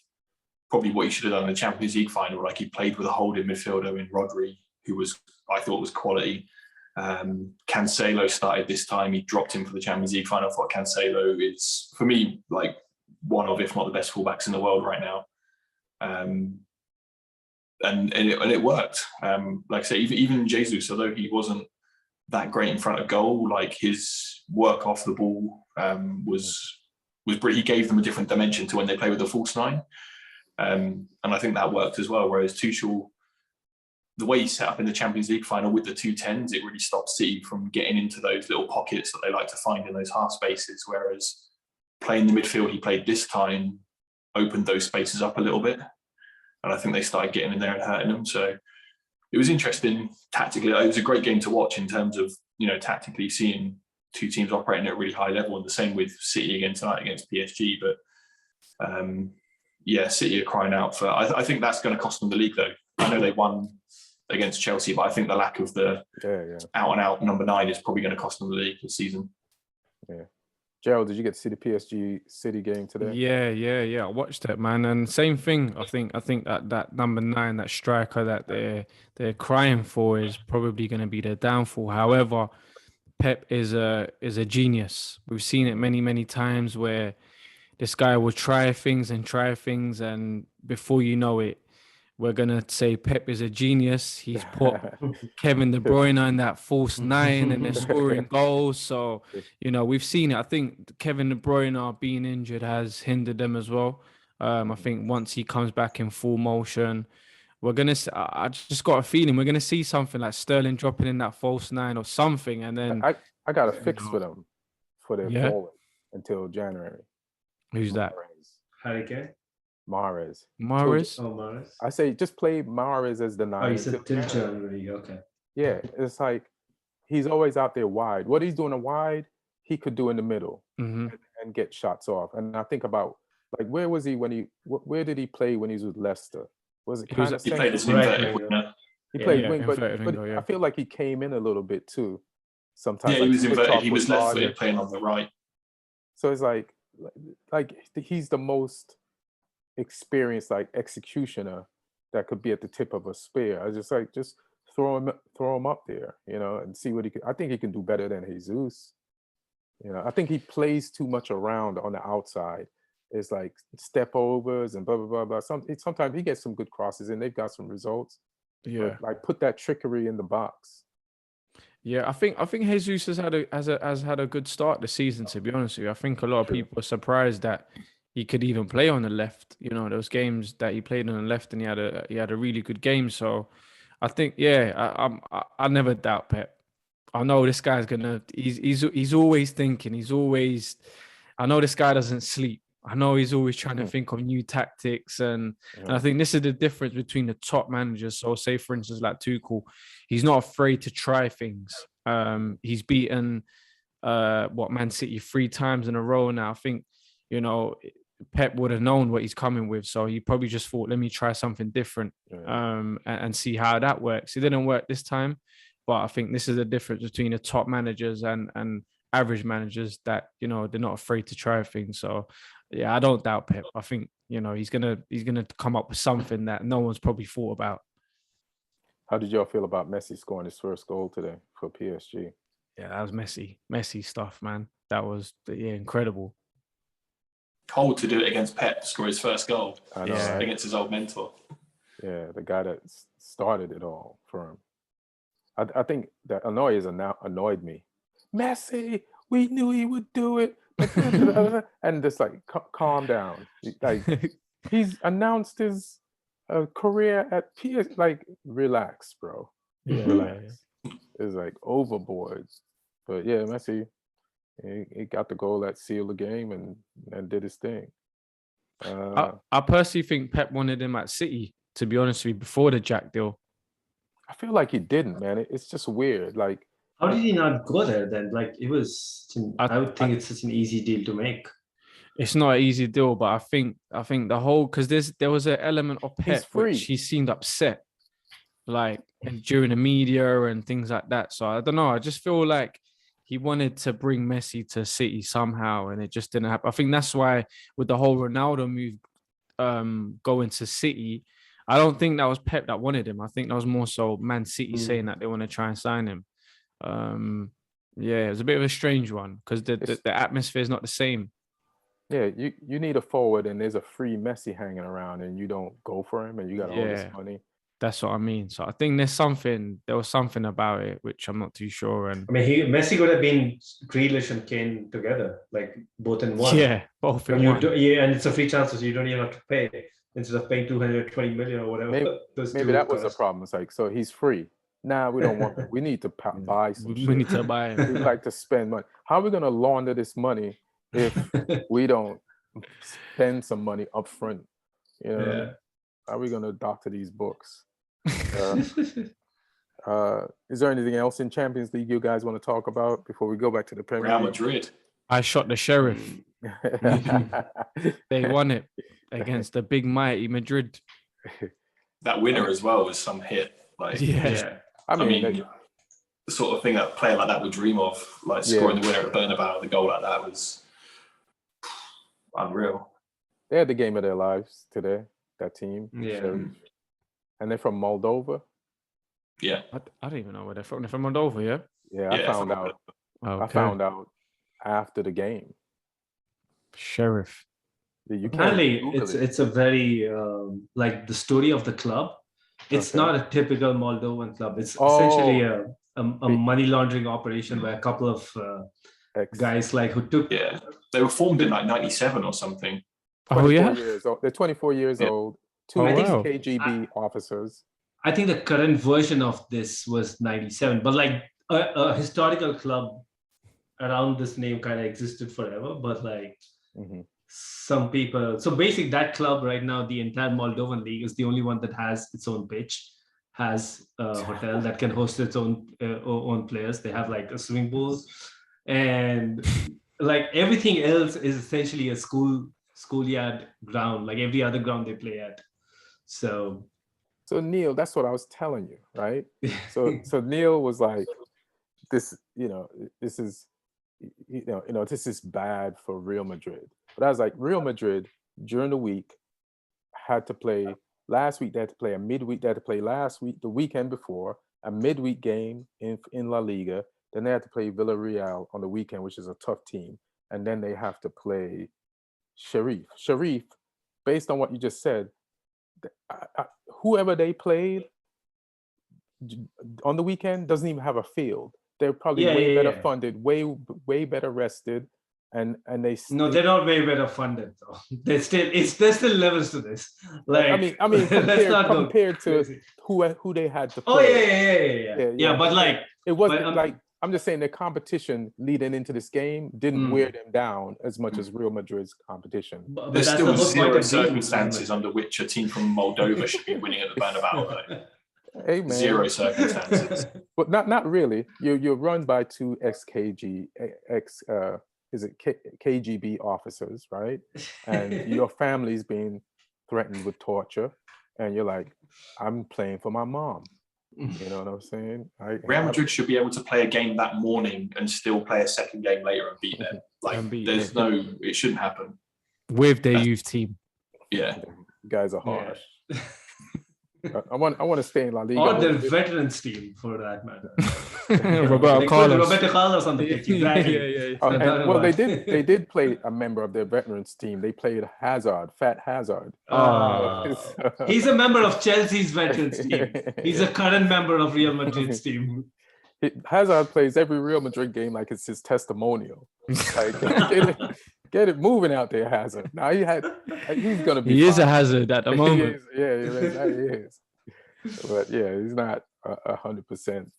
probably what he should have done in the Champions League final. Like he played with a holding midfielder in Rodri, who I thought was quality. Cancelo started this time. He dropped him for the Champions League final. I thought Cancelo is, for me, like one of, if not the best fullbacks in the world right now. And it worked. Like I say, even Jesus, although he wasn't that great in front of goal, like his work off the ball was he gave them a different dimension to when they play with the false nine, and I think that worked as well. Whereas Tuchel, the way he set up in the Champions League final with the 2-10s, it really stopped City from getting into those little pockets that they like to find in those half spaces. Whereas playing the midfield he played this time opened those spaces up a little bit, and I think they started getting in there and hurting them. So it was interesting tactically. It was a great game to watch in terms of, tactically seeing two teams operating at a really high level, and the same with City again tonight against PSG. But City are crying out for. I think that's going to cost them the league, though. I know they won against Chelsea, but I think the lack of the out and out number 9 is probably going to cost them the league this season. Yeah. Gerald, did you get to see the PSG City game today? Yeah. I watched it, man. And same thing. I think that number 9, that striker that they're crying for is probably going to be their downfall. However, Pep is a genius. We've seen it many times where this guy will try things, and before you know it, we're gonna say Pep is a genius. He's put Kevin De Bruyne on that false 9 and they're scoring goals. So, we've seen it. I think Kevin De Bruyne being injured has hindered them as well. I think once he comes back in full motion, I just got a feeling we're gonna see something like Sterling dropping in that false 9 or something. And then I got a fix for them for their forward until January. Who's that? Harry Kane? Mahrez. Mahrez. I say just play Mahrez as the 9. Oh, you said till January. Okay. Yeah, it's like he's always out there wide. What he's doing wide, he could do in the middle. Mm-hmm. and get shots off. And I think about like where was he when where did he play when he was with Leicester? Was it kind of he played as an inverted winger. He played wing, but I feel like he came in a little bit too. Sometimes, he was inverted. He was left-footed playing on the right. So it's like he's the most experienced like executioner that could be at the tip of a spear. I just throw him up there, and see what he can. I think he can do better than Jesus. I think he plays too much around on the outside. It's like step overs and blah blah blah blah. Sometimes he gets some good crosses and they've got some results. Yeah, but like put that trickery in the box. Yeah, I think Jesus has had a good start this season. To be honest with you, I think a lot of people are surprised that he could even play on the left. Those games that he played on the left, and he had a really good game. So I think, I never doubt Pep. I know this guy's gonna. He's always thinking. I know this guy doesn't sleep. I know he's always trying to think of new tactics, and I think this is the difference between the top managers. So, say for instance, like Tuchel, he's not afraid to try things. He's beaten Man City 3 times in a row now. I think Pep would have known what he's coming with, so he probably just thought, let me try something different, and see how that works. It didn't work this time, but I think this is the difference between the top managers and average managers, that they're not afraid to try things. So I don't doubt Pep. I think he's gonna come up with something that no one's probably thought about. How did y'all feel about Messi scoring his first goal today for PSG? Yeah, that was Messi stuff, man. That was incredible. Cold to do it against Pep, score his first goal. I know, right? Against his old mentor. Yeah, the guy that started it all for him. I think that annoyed me. Messi, we knew he would do it. And just like, calm down. Like, he's announced his career at PSG. Like, relax, bro. Relax. It's like overboard. But yeah, Messi, he got the goal that sealed the game and did his thing. I personally think Pep wanted him at City, to be honest with you, before the Jack deal. I feel like he didn't, man. It's just weird. Like, how did he not go there then? Like, it was. I would think it's such an easy deal to make. It's not an easy deal, but I think the whole, because there was an element of Pep which he seemed upset, like, and during the media and things like that. So I don't know. I just feel like he wanted to bring Messi to City somehow, and it just didn't happen. I think that's why with the whole Ronaldo move, going to City, I don't think that was Pep that wanted him. I think that was more so Man City saying that they want to try and sign him. It was a bit of a strange one because the atmosphere is not the same. Yeah, you need a forward, and there's a free Messi hanging around, and you don't go for him, and you got all this money. That's what I mean. So I think there was something about it which I'm not too sure. And I mean, Messi could have been Grealish and Kane together, like both in one. Yeah, both in one. And it's a free transfer, so you don't even have to pay instead of paying 220 million or whatever. Maybe that was the problem. It's like, so he's free. Nah, we don't want him. We need to buy some shit. We need to buy him. We like to spend money. How are we going to launder this money if we don't spend some money up front? How are we going to doctor these books? Is there anything else in Champions League you guys want to talk about before we go back to the Premier League? Real Madrid. I shot the sheriff. They won it against the big mighty Madrid. That winner as well was some hit. Like, I mean, the sort of thing that a player like that would dream of, like scoring the winner at Bernabeu, the goal like that was unreal. They had the game of their lives today, that team. Yeah. And they're from Moldova. Yeah. I don't even know where they're from. They're from Moldova, yeah? Yeah, I found out. Okay. I found out after the game. Sheriff. Apparently, it's a very, like the story of the club. It's not a typical Moldovan club. It's essentially a money laundering operation where a couple of guys like who took... Yeah, they were formed in like 97 or something. Oh, yeah? Years old. They're 24 years old. Two KGB officers. I think the current version of this was 97, but like a historical club around this name kind of existed forever, but like some people... So basically that club right now, the entire Moldovan league is the only one that has its own pitch, has a hotel that can host its own players. They have like a swimming pool and like everything else is essentially a schoolyard ground, like every other ground they play at. So Neil, that's what I was telling you, right? So Neil was like, this, this is, this is bad for Real Madrid. But I was like, Real Madrid during the week had to play last week. They had to play a midweek. They had to play last week, the weekend before, a midweek game in La Liga. Then they had to play Villereal on the weekend, which is a tough team. And then they have to play Sheriff. Sheriff, based on what you just said, whoever they played on the weekend doesn't even have a field. They're probably way better funded, way better rested, and they. No, they're not way better funded though. There's still levels to this. Like I mean, compared to who they had to play. Yeah. But like it wasn't like. I'm just saying the competition leading into this game didn't wear them down as much as Real Madrid's competition. But there's still zero circumstances under which a team from Moldova should be winning at the Bernabeu. Hey, man. Zero circumstances. But not really. You're run by two KGB officers, right? And your family's being threatened with torture, and you're like, I'm playing for my mom. You know what I'm saying? Real Madrid should be able to play a game that morning and still play a second game later and beat them. It shouldn't happen. With their youth team. Yeah. You guys are harsh. Yeah. I want to stay in La Liga. Or their veterans team, for that matter. Roberto Carlos on the pitch. Exactly. Well, they did play a member of their veterans team. They played Fat Hazard. He's a member of Chelsea's veterans team. He's a current member of Real Madrid's team. Hazard plays every Real Madrid game like it's his testimonial. Like, get it moving out there, Hazard. Now he's gonna be. He is a hazard at the moment. He is. But yeah, he's not 100%.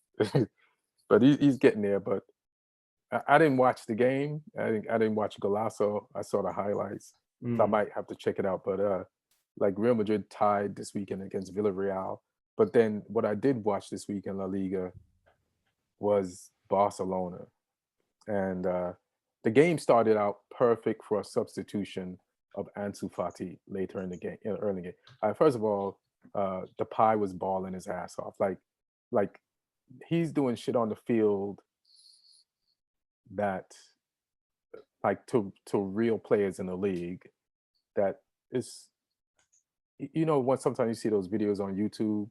But he's getting there. But I didn't watch the game. I didn't watch Golazo. I saw the highlights. So I might have to check it out. But like Real Madrid tied this weekend against Villarreal. But then what I did watch this week in La Liga was Barcelona, and the game started out perfect for a substitution of Ansu Fati later in the game, early game. First of all, Depay was balling his ass off. Like he's doing shit on the field that, like, to real players in the league, that is, when sometimes you see those videos on YouTube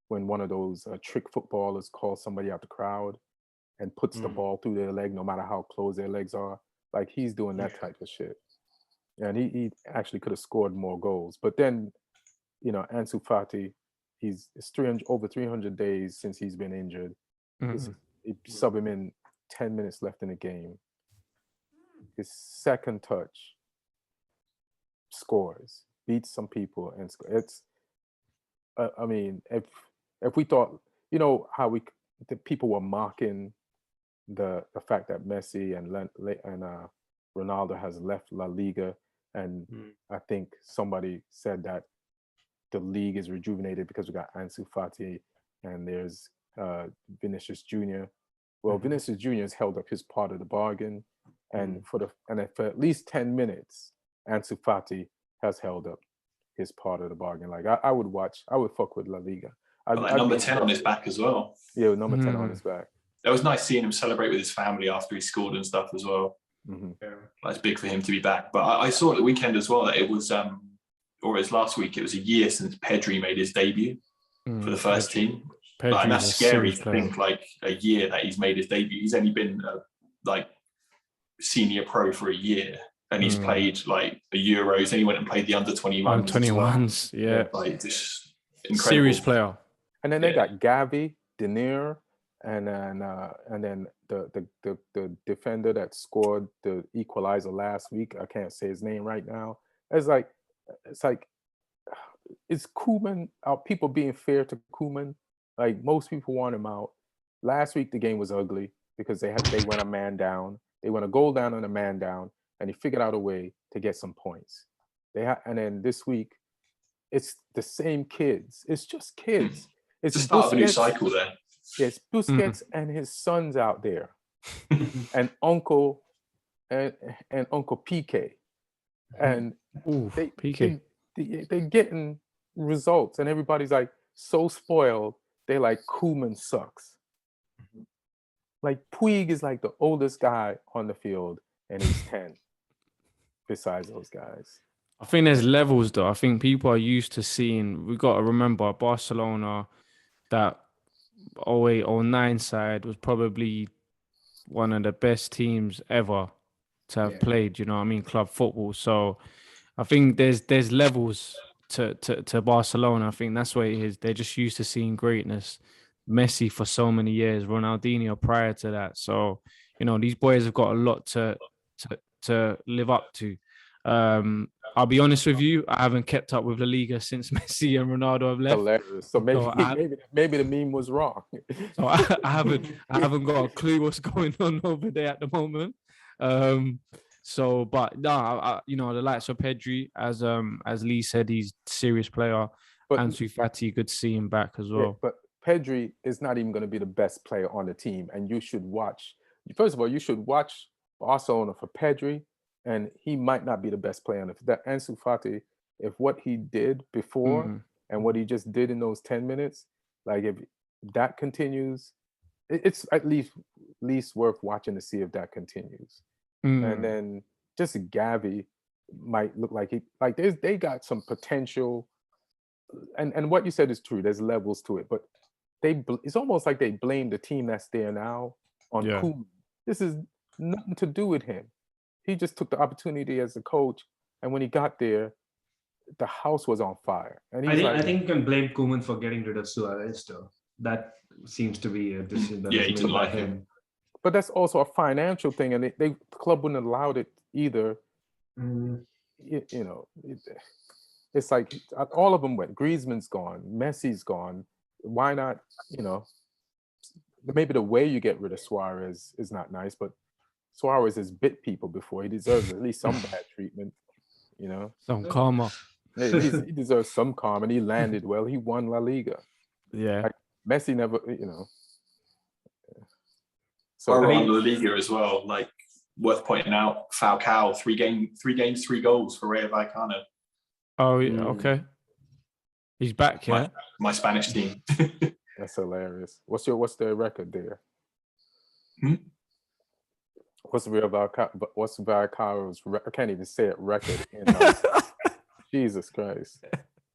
when one of those trick footballers calls somebody out the crowd and puts the ball through their leg, no matter how close their legs are. Like, he's doing that type of shit. And he actually could have scored more goals. But then, Ansu Fati, it's over 300 days since he's been injured. Sub him in 10 minutes left in the game. His second touch scores, beats some people, and it's. I mean, if we thought, how the people were mocking the fact that Messi and Ronaldo has left La Liga, and I think somebody said that the league is rejuvenated because we got Ansu Fati and there's Vinicius Jr. Well, Vinicius Jr. has held up his part of the bargain, and for at least 10 minutes, Ansu Fati has held up his part of the bargain. Like I would fuck with La Liga. Number 10 on his back as well. Yeah, with number 10 on his back. It was nice seeing him celebrate with his family after he scored and stuff as well. It's big for him to be back. But I saw at the weekend as well that it was, or it was last week, it was a year since Pedri made his debut for the first team. And that's scary to think, like, a year that he's made his debut. He's only been senior pro for a year, and he's played like the Euros, and he went and played the under-21s. Under-21s, yeah. Like, this incredible. Serious player. And then they got Gavi, Denier, and then the defender that scored the equalizer last week. I can't say his name right now. It's like is Koeman, are people being fair to Koeman? Like, most people want him out. Last week the game was ugly because they went a man down. They went a goal down and a man down, and he figured out a way to get some points. And then this week, it's the same kids. It's just kids. It's the start of a new cycle there. Yes, Busquets and his sons out there, and Uncle and Uncle PK, and PK. They're getting results, and everybody's like so spoiled. They like Koeman sucks. Like Puig is like the oldest guy on the field, and he's 10. Besides those guys, I think there's levels though. I think people are used to seeing. We got to remember Barcelona, that 08, 09 side was probably one of the best teams ever to have played. You know what I mean? Club football. So I think there's levels to Barcelona. I think that's what it is. They're just used to seeing greatness. Messi for so many years, Ronaldinho prior to that. So, you know, these boys have got a lot to live up to. I'll be honest with you, I haven't kept up with La Liga since Messi and Ronaldo have left. Hilarious. So maybe the meme was wrong. So I haven't got a clue what's going on over there at the moment. So, but no, you know, the likes of Pedri, as Lee said, he's a serious player. But Ansu Fati, good to see him back as well. Yeah, but Pedri is not even going to be the best player on the team, and you should watch. First of all, you should watch Barcelona for Pedri, and he might not be the best player on that Ansu Fati. If what he did before and what he just did in those 10 minutes, like if that continues, it's at least worth watching to see if that continues. And then just Gavi might look like they got some potential, and what you said is true. There's levels to it, but it's almost like they blame the team that's there now on Koeman. This is nothing to do with him. He just took the opportunity as a coach, and when he got there, the house was on fire. And I think you can blame Koeman for getting rid of Suarez, though. That seems to be a decision that he didn't like him. But that's also a financial thing, and the club wouldn't have allowed it either. You know, it's like all of them went. Griezmann's gone, Messi's gone. Why not? You know, maybe the way you get rid of Suarez is not nice, but Suarez has bit people before. He deserves at least some bad treatment. You know, some karma. He deserves some karma, and he landed well. He won La Liga. Yeah, like, Messi never. You know. So on La Liga as well, like worth pointing out, Falcao, 3 games, 3 goals for Rayo Vallecano. Oh yeah, okay. He's back, yeah. My Spanish team. That's hilarious. What's their record there? What's Vallecao's? I can't even say it. Record. Jesus Christ.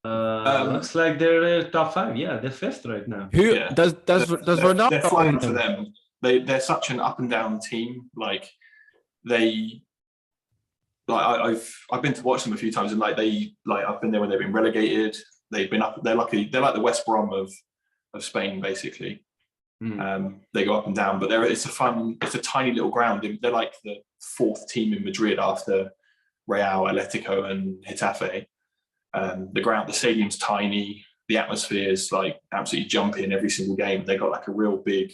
Looks like they're top 5. Yeah, they're 5th right now. Who does Ronaldo? They're flying for them. They're such an up and down team. Like I've been to watch them a few times, and I've been there when they've been relegated. They've been up. They're like the West Brom of Spain, basically. They go up and down, but it's a tiny little ground. They're like the 4th team in Madrid after Real, Atletico, and Getafe. The stadium's tiny. The atmosphere is like absolutely jumping every single game. They got like a real big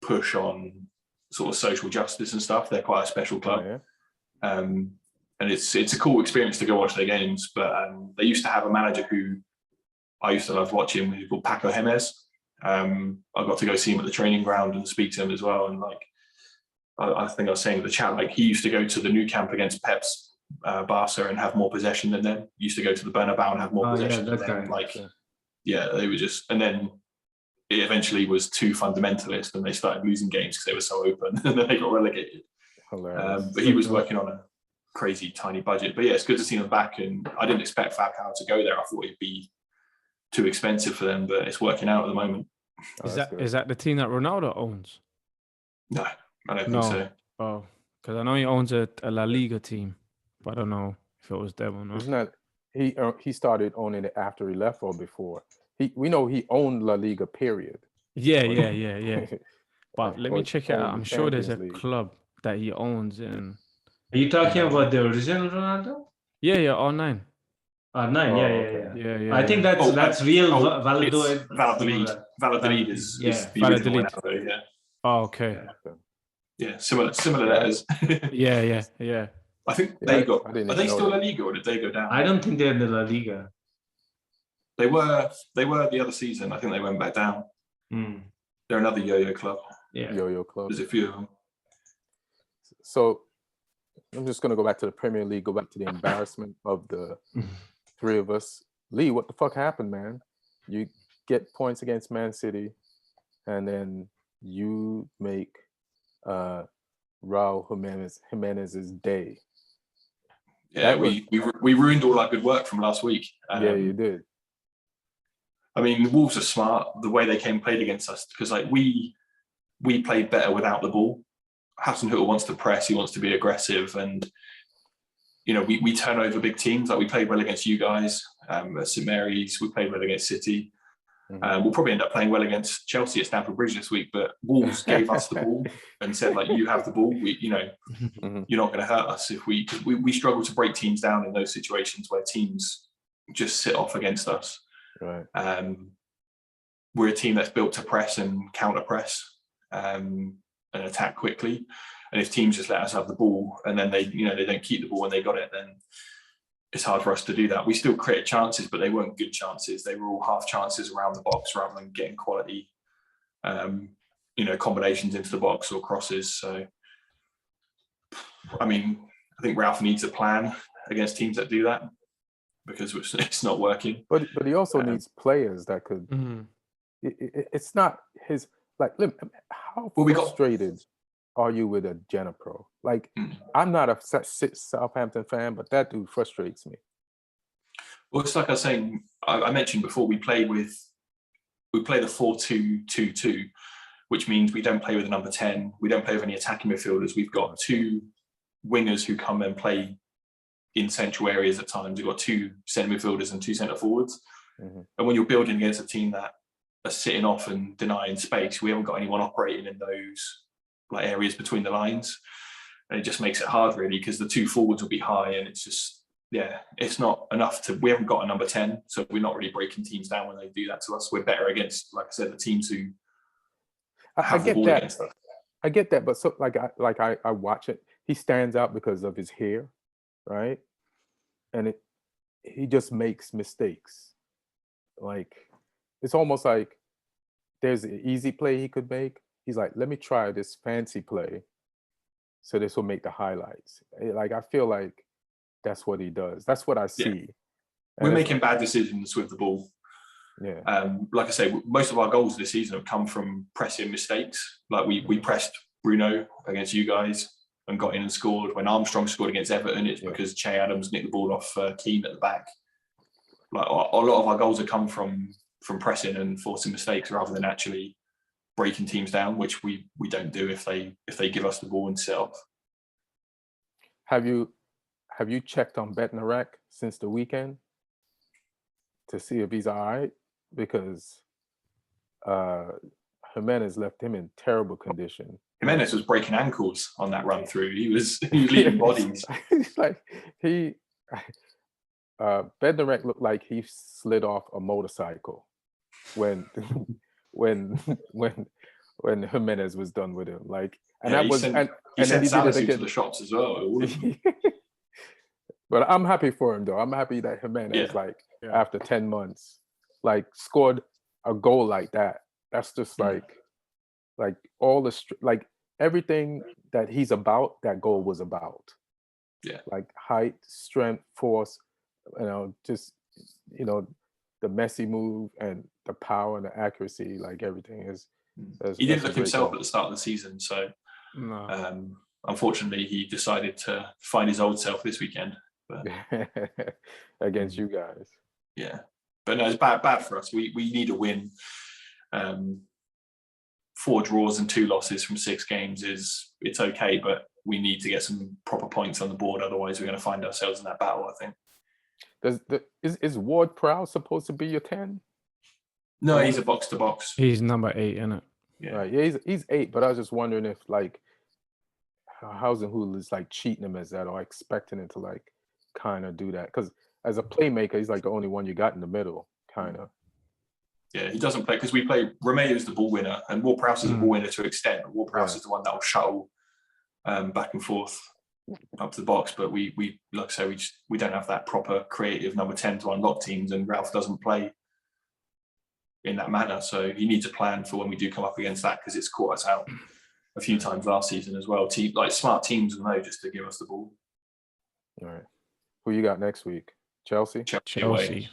push on sort of social justice and stuff. They're quite a special club. Oh, yeah. And it's a cool experience to go watch their games. But they used to have a manager who I used to love watching, who's called Paco Jimenez. I got to go see him at the training ground and speak to him as well. And like, I think I was saying in the chat, like he used to go to the new camp against Pep's Barca and have more possession than them. He used to go to the Bernabeu and have more possession than them. They were just, and then it eventually was too fundamentalist and they started losing games because they were so open and then they got relegated. But he was working on a crazy tiny budget. But yeah, it's good to see them back, and I didn't expect Falcao to go there. I thought it'd be too expensive for them, but it's working out at the moment. Is that the team that Ronaldo owns? No, I don't think so. Oh, because I know he owns a La Liga team, but I don't know if it was them or not. Isn't that he started owning it after he left or before? We know he owned La Liga, period. Yeah. But let me check it out. I'm sure there's a club that he owns in. Are you talking about the original Ronaldo? Yeah, R9. R9, yeah. I think that's real Valladolid. Valladolid is the original one out there, yeah. Oh, okay. Yeah, similar letters. Yeah. I think they got. Are they still La Liga or did they go down? I don't think they're in the La Liga. They were the other season. I think they went back down. They're another yo-yo club. Yeah, yo-yo club. There's a few of them. So I'm just going to go back to the Premier League, go back to the embarrassment of the three of us. Lee, what the fuck happened, man? You get points against Man City, and then you make Raul Jimenez's day. Yeah, we ruined all our good work from last week. Yeah, you did. I mean, Wolves are smart the way they played against us, because like we played better without the ball. Hasenhüttl wants to press, he wants to be aggressive, and you know we turn over big teams. Like we played well against you guys at St Mary's. We played well against City. We'll probably end up playing well against Chelsea at Stamford Bridge this week. But Wolves gave us the ball and said, like, you have the ball. You're not going to hurt us if we struggle to break teams down in those situations where teams just sit off against us. Right. We're a team that's built to press and counter press and attack quickly. And if teams just let us have the ball and then they don't keep the ball when they got it, then it's hard for us to do that. We still created chances, but they weren't good chances. They were all half chances around the box rather than getting quality, combinations into the box or crosses. So, I mean, I think Ralph needs a plan against teams that do that because it's not working. But he also needs players that could. It's not his how frustrated are you with a Genepro? Like, I'm not a Southampton fan, but that dude frustrates me. Well, it's like I was saying, I mentioned before, we play the 4-2-2-2, which means we don't play with a number 10. We don't play with any attacking midfielders. We've got two wingers who come and play in central areas at times. We've got two centre midfielders and two centre forwards. And when you're building against a team that are sitting off and denying space, we haven't got anyone operating in those areas between the lines, and it just makes it hard really, because the two forwards will be high, and it's just it's not enough we haven't got a number 10, so we're not really breaking teams down when they do that to us. We're better against, like I said, the teams who have the ball against us. I get that, but so I watch it. He stands out because of his hair, right? And he just makes mistakes. Like, it's almost like there's an easy play he could make. He's like, let me try this fancy play, so this will make the highlights. Like, I feel like that's what he does. That's what I see. We're making bad decisions with the ball. Yeah. Like I say, most of our goals this season have come from pressing mistakes. Like we pressed Bruno against you guys and got in and scored. When Armstrong scored against Everton, it's because Che Adams nicked the ball off Keane at the back. Like a lot of our goals have come from pressing and forcing mistakes rather than actually breaking teams down, which we don't do if they give us the ball and sit off. Have you checked on Bednarek since the weekend to see if he's all right? Because Jimenez left him in terrible condition. Jimenez was breaking ankles on that run through. He was leaving bodies. Like Bednarek looked like he slid off a motorcycle when Jimenez was done with him. Like, and that was and then he did it again to the shops as well. But I'm happy for him though. I'm happy that Jimenez after 10 months scored a goal like that. That's just like all the everything that he's about, that goal was about. Yeah. Like height, strength, force, the Messi move and the power and the accuracy, like everything is. He didn't look himself at the start of the season, so no. Unfortunately he decided to find his old self this weekend. But against you guys. Yeah. But no, it's bad for us. We need a win. 4 draws and 2 losses from 6 games it's okay, but we need to get some proper points on the board, otherwise we're going to find ourselves in that battle, I think. Is Ward-Prowse supposed to be your 10? No, he's a box to box. He's number 8, isn't it? Yeah. Right. Yeah, he's 8, but I was just wondering if Hasenhüttl is cheating him as that, or expecting him to kind of do that, because as a playmaker he's the only one you got in the middle, kind of. Yeah, he doesn't play because we play Romeo's the ball winner and Ward-Prowse is a ball winner to an extent. Ward-Prowse is the one that will shuttle back and forth up to the box, but we like I say, we don't have that proper creative number 10 to unlock teams, and Ralph doesn't play in that manner, so he needs a plan for when we do come up against that, because it's caught us out. a few times last season as well. Like smart teams will know just to give us the ball. All right. Who you got next week? Chelsea. Chelsea.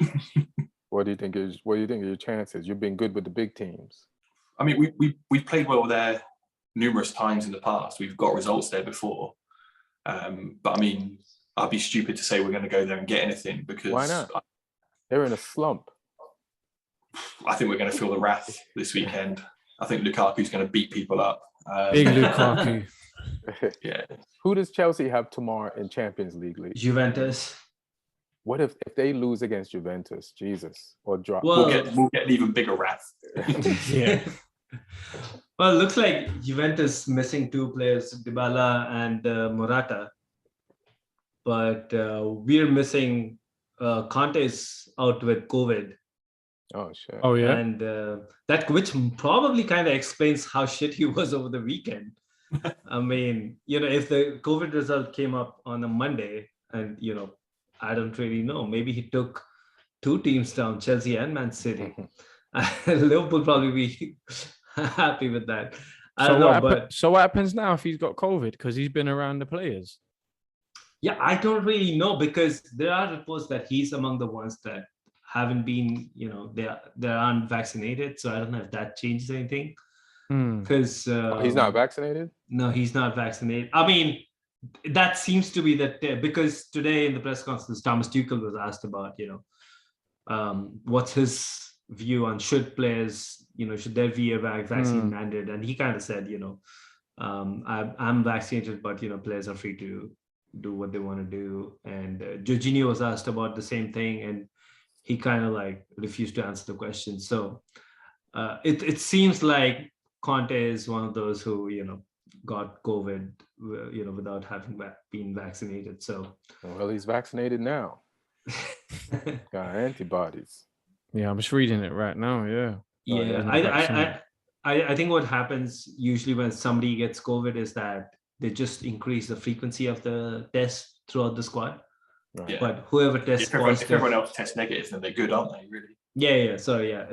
What do you think of your chances? You've been good with the big teams. I mean, we've played well there numerous times in the past. We've got results there before. But I mean, I'd be stupid to say we're going to go there and get anything because why not? They're in a slump. I think we're going to feel the wrath this weekend. I think Lukaku's going to beat people up. Big Lukaku. Yeah. Who does Chelsea have tomorrow in Champions League? Juventus. What if they lose against Juventus? Jesus, or drop? Well, we'll get an even bigger wrath. Yeah. Well, it looks like Juventus missing 2 players, Dybala and Morata. But we're missing Conte's out with COVID. Oh shit. Oh yeah. And that which probably kind of explains how shit he was over the weekend. I mean, if the COVID result came up on a Monday, and I don't really know, maybe he took 2 teams down, Chelsea and Man City. Liverpool probably be happy with that. I don't know, so what happens now if he's got COVID? Because he's been around the players. Yeah, I don't really know, because there are reports that he's among the ones that haven't been, they aren't vaccinated. So I don't know if that changes anything. Because he's not vaccinated? No, he's not vaccinated. I mean, that seems to be that, because today in the press conference, Thomas Tuchel was asked about, what's his view on should players, should there be a vaccine mandate? And he kind of said, I'm vaccinated, but, players are free to do what they want to do. And Jorginho was asked about the same thing, and he kind of like refused to answer the question. So it seems like Conte is one of those who, got COVID, without having been vaccinated. So well, he's vaccinated now. Got antibodies. Yeah, I'm just reading it right now. Yeah. Yeah, I think what happens usually when somebody gets COVID is that they just increase the frequency of the test throughout the squad. Right. Yeah. But whoever tests positive, if everyone else tests negative, then they're good, aren't they? Really? Yeah. So yeah,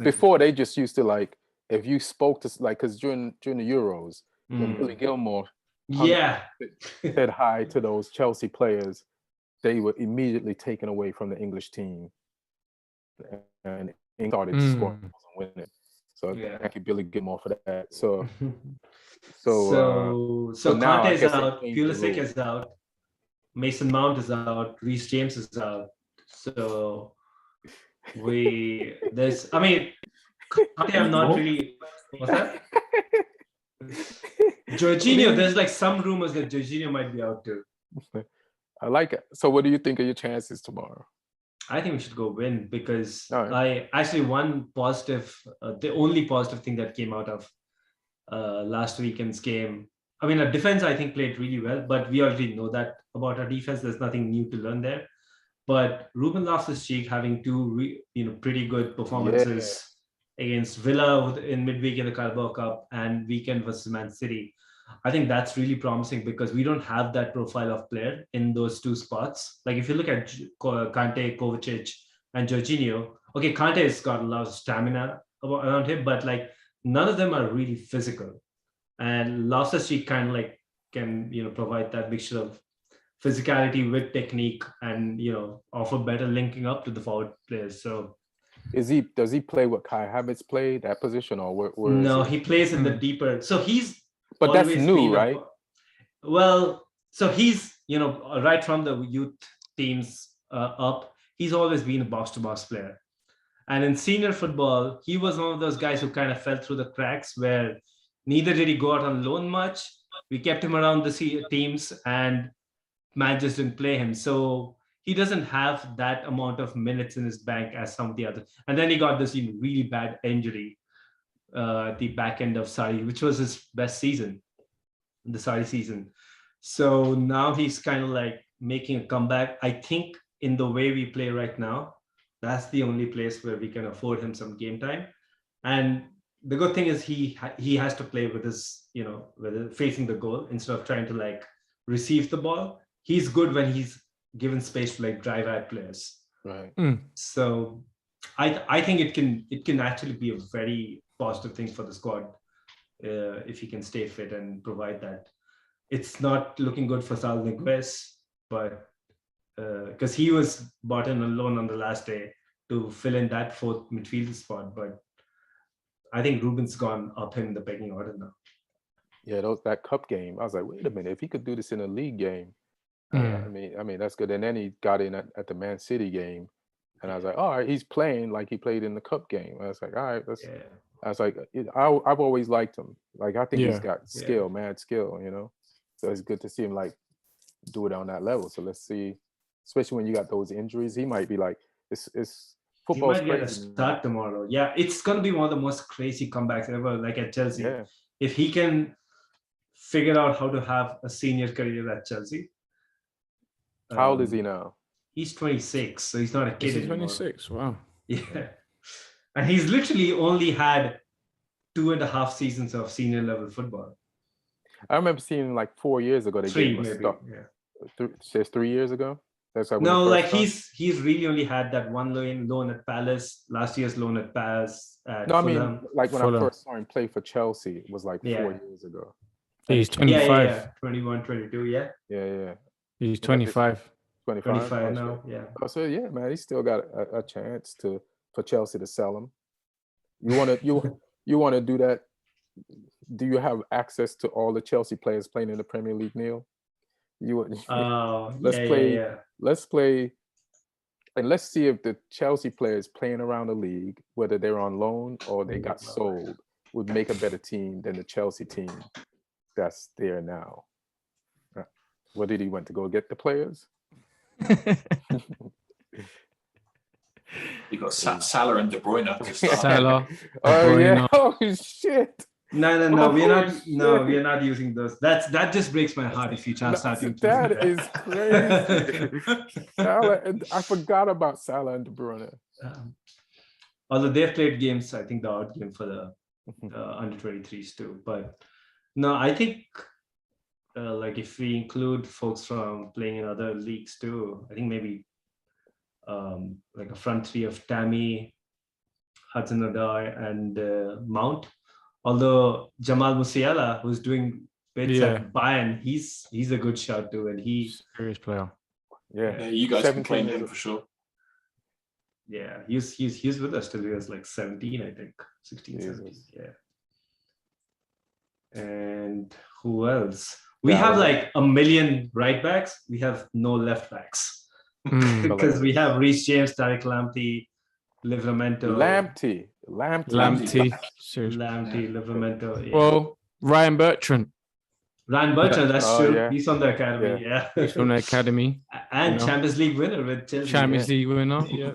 before they just used to like, if you spoke to like, because during the Euros, when Billy Gilmore said hi to those Chelsea players, they were immediately taken away from the English team and started scoring and winning. So thank you, Billy Gilmore, for that. So Conte is out, Pulisic is out, Mason Mount is out, Reece James is out. So Conte, I'm not really. What's that? Jorginho, there's like some rumors that Jorginho might be out too. I like it. So what do you think of your chances tomorrow? I think we should go win, because I actually one positive, the only positive thing that came out of last weekend's game. I mean, our defense, I think, played really well, but we already know that about our defense. There's nothing new to learn there. But Ruben Loftus-Cheek having 2 pretty good performances against Villa in midweek in the Carabao Cup and weekend versus Man City. I think that's really promising, because we don't have that profile of player in those 2 spots. Like if you look at Kante, Kovacic, and Jorginho, okay, Kante has got a lot of stamina around him, but like none of them are really physical. And Loftus-Cheek kind of like can provide that mixture of physicality with technique, and offer better linking up to the forward players. So does he play what Kai Havertz played, that position, or where no, he plays in the deeper. So he's that's new, right? So he's right from the youth teams up, he's always been a box-to-box player. And in senior football, he was one of those guys who kind of fell through the cracks, where neither did he go out on loan much. We kept him around the teams, and managers didn't play him. So he doesn't have that amount of minutes in his bank as some of the others. And then he got this really bad injury at the back end of Sarri, which was his best season, the Sarri season. So now he's kind of like making a comeback. I think in the way we play right now, that's the only place where we can afford him some game time. And the good thing is he has to play with his, facing the goal instead of trying to like receive the ball. He's good when he's given space to like drive at players. Right. So I think it can actually be a very positive thing for the squad if he can stay fit and provide that. It's not looking good for Saul Niguez, but because he was bought in on loan on the last day to fill in that fourth midfield spot, but I think Ruben's gone up in the pecking order now. Yeah, that cup game. I was like, wait a minute, if he could do this in a league game, I mean that's good. And then he got in at the Man City game, and I was like, all right, he's playing like he played in the cup game. I was like, all right, I was like, I've always liked him. Like I think he's got skill, mad skill, you know. So it's good to see him like do it on that level. So let's see, especially when you got those injuries, he might be like, it's football's he might crazy. get a start tomorrow. Yeah, it's gonna be one of the most crazy comebacks ever. Like at Chelsea, if he can figure out how to have a senior career at Chelsea. How old is he now? He's 26, so he's not a kid anymore. 26, wow. Yeah. And he's literally only had 2.5 seasons of senior level football. I remember seeing him like 4 years ago. They gave him a start. Says 3 years ago. That's like no, like he's really only had that one loan at Palace, last year's loan at Palace. No, I mean, like when I first saw him play for Chelsea, it was like 4 years ago. He's 25. Yeah. 21, 22, yeah. Yeah. He's 25. 25 now, yeah. Oh, so yeah, man, he's still got a chance for Chelsea to sell him. You want to do that? Do you have access to all the Chelsea players playing in the Premier League, Neil? Let's play, and let's see if the Chelsea players playing around the league, whether they're on loan or they got sold, would make a better team than the Chelsea team that's there now. What did he want to go get the players? You got Salah and De Bruyne. Salah. Oh yeah! Oh shit! No, we're not using those. That just breaks my heart if you start using that. Is crazy. Salah, I forgot about Salah and De Bruyne. Although they've played games, I think the odd game for the under 23s too. But no, I think like if we include folks from playing in other leagues too, I think maybe like a front three of Tammy, Hudson-Odoi, and Mount. Although Jamal Musiala, who's doing bits at Bayern, he's a good shout too, and he's serious player. Yeah, you guys can claim him for sure. Yeah, he's with us till he was like 17, I think, 16, 17. Yeah. And who else? We have like a million right backs. We have no left backs because we have Reece James, Tariq Lamptey, Livramento. Lamptey, Livramento. Yeah. Well, Ryan Bertrand. That's true. Yeah. He's on the academy. Yeah. He's from the academy. And Champions League winner with Chelsea. Champions League winner. Yeah.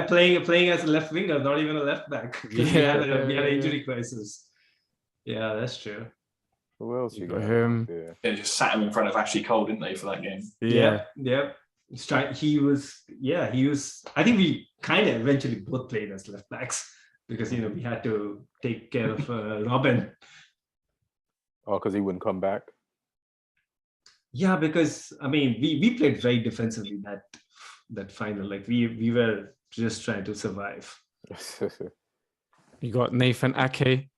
Playing as a left winger, not even a left back. We had an injury crisis. Yeah, that's true. Who else you got? Him. They just sat him in front of Ashley Cole, didn't they, for that game? Yeah. He was. I think we kind of eventually both played as left backs because we had to take care of Robin. Oh, because he wouldn't come back. Yeah, because I mean, we played very defensively that final. Like we were just trying to survive. You got Nathan Ake.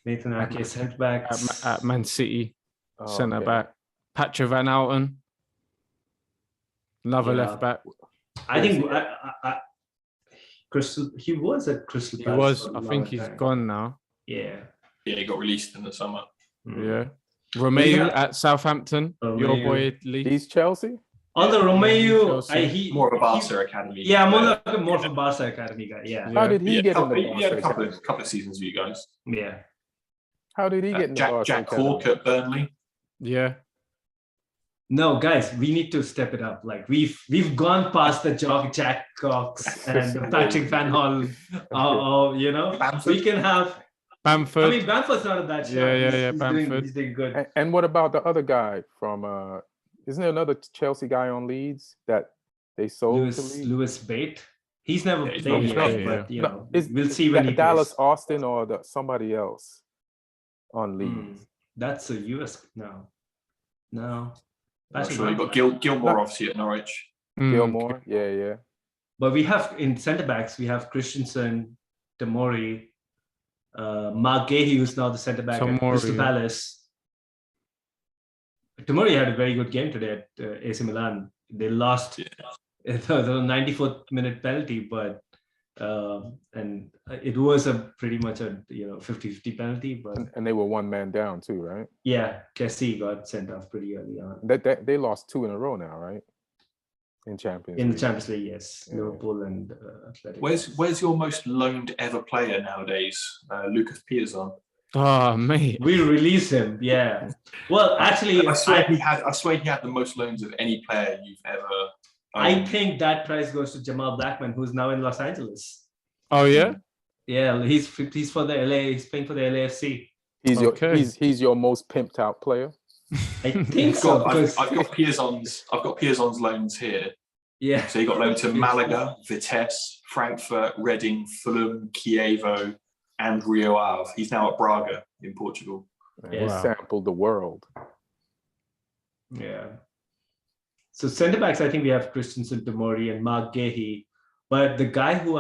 Nathan Ake centre back at Man City, centre back. Patrick Van Houten, another left back. I think he was at Crystal Palace. He was. I think he's gone now. Yeah. Yeah, he got released in the summer. Yeah. Romeo at Southampton. Your boy Lee. He's Chelsea. Although Romeo, more of a Barca academy. Yeah, more of a Barca academy guy. Yeah. How did he get in the Barca? He had a couple of seasons with you guys. Yeah. How did he get in the Barca? Jack Cork at Burnley. Yeah. No, guys, we need to step it up. Like we've gone past the Jack Cox and the Patrick Van Hol. We can have Bamford. I mean, Bamford's not a bad shot. Yeah. Bamford. He's doing good. And what about the other guy from? Isn't there another Chelsea guy on Leeds that they sold to Leeds? Lewis Bate. He's never played yet, but we'll see when he Dallas plays. Austin or somebody else on Leeds. That's a US now. No. Sure. You've got Gilmore obviously at Norwich. Gilmore, yeah. But we have in centre backs, we have Christensen, Tamori, Mark Gahey, who's now the centre back at Crystal Palace. Tomori had a very good game today at AC Milan. They lost the 94th minute penalty, but and it was pretty much a 50-50 penalty. But and they were one man down too, right? Yeah, Kessie got sent off pretty early on. They lost 2 in a row now, right? In Champions League. The Champions League, yes. Yeah. Liverpool and Athletic. Where's your most loaned ever player nowadays? Lucas Piazon. Oh, mate. We released him, yeah. Well, actually, I swear he had the most loans of any player you've ever owned. I think that prize goes to Jamal Blackman, who's now in Los Angeles. Oh yeah? Yeah, he's for the LA, he's playing for the LAFC. He's your most pimped out player. I think so. I've got Piazon's loans here. Yeah. So he got loaned to Malaga, Vitesse, Frankfurt, Reading, Fulham, Chievo, and Rio Ave. He's now at Braga in Portugal. He sampled the world. Yeah. So centre backs, I think we have Christensen, Tomori, and Mark Gahey. But the guy who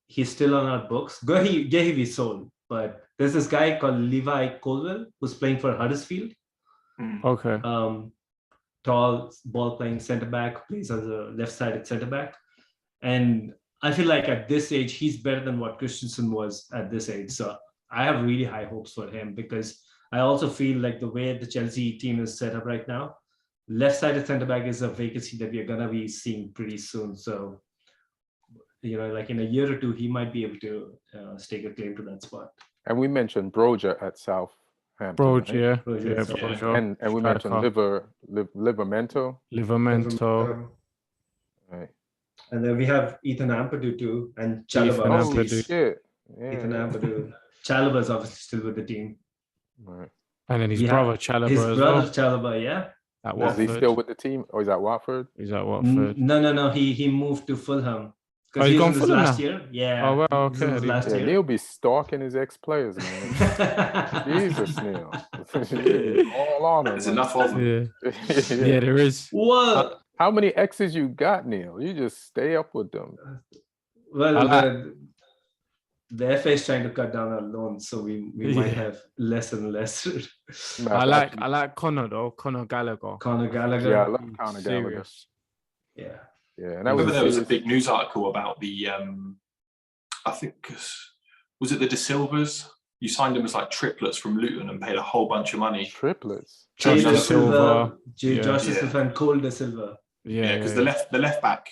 he's still on our books. Gahey we sold, but there's this guy called Levi Colwell who's playing for Huddersfield. Okay. Tall, ball-playing centre-back, plays as a left-sided centre-back. And I feel like at this age, he's better than what Christensen was at this age. So I have really high hopes for him because I also feel like the way the Chelsea team is set up right now, left-sided centre-back is a vacancy that we're going to be seeing pretty soon. So, like in a year or two, he might be able to stake a claim to that spot. And we mentioned Broja at Southampton. Broja, right? Broja. And we mentioned Livramento. Right. And then we have Ethan Ampadu too, and Chalobah. Holy shit. Yeah. Ethan Ampadu. Chalobah is obviously still with the team. Right. And then his brother Chalobah His as brother well. Chalobah, yeah. At Watford. Is he still with the team, or is that Watford? He's at Watford. No. He moved to Fulham. Because he's gone Fulham last year? Year. Yeah. Oh, well, okay. Last year. Neil be stalking his ex-players, man. Jesus, Neil. All on him. There's enough of them. Yeah, there is. Well, how many exes you got, Neil? You just stay up with them. Well, the FA is trying to cut down our loans, so we might have less and less. I like Conor though, Conor Gallagher. Yeah, I love Conor Gallagher. Yeah. Yeah, and there was a big news article about the I think was it the De Silvas? You signed them as like triplets from Luton and paid a whole bunch of money. Triplets. Josh De Silva, Josh De Silva, and Cole De Silva. Yeah, because the left back,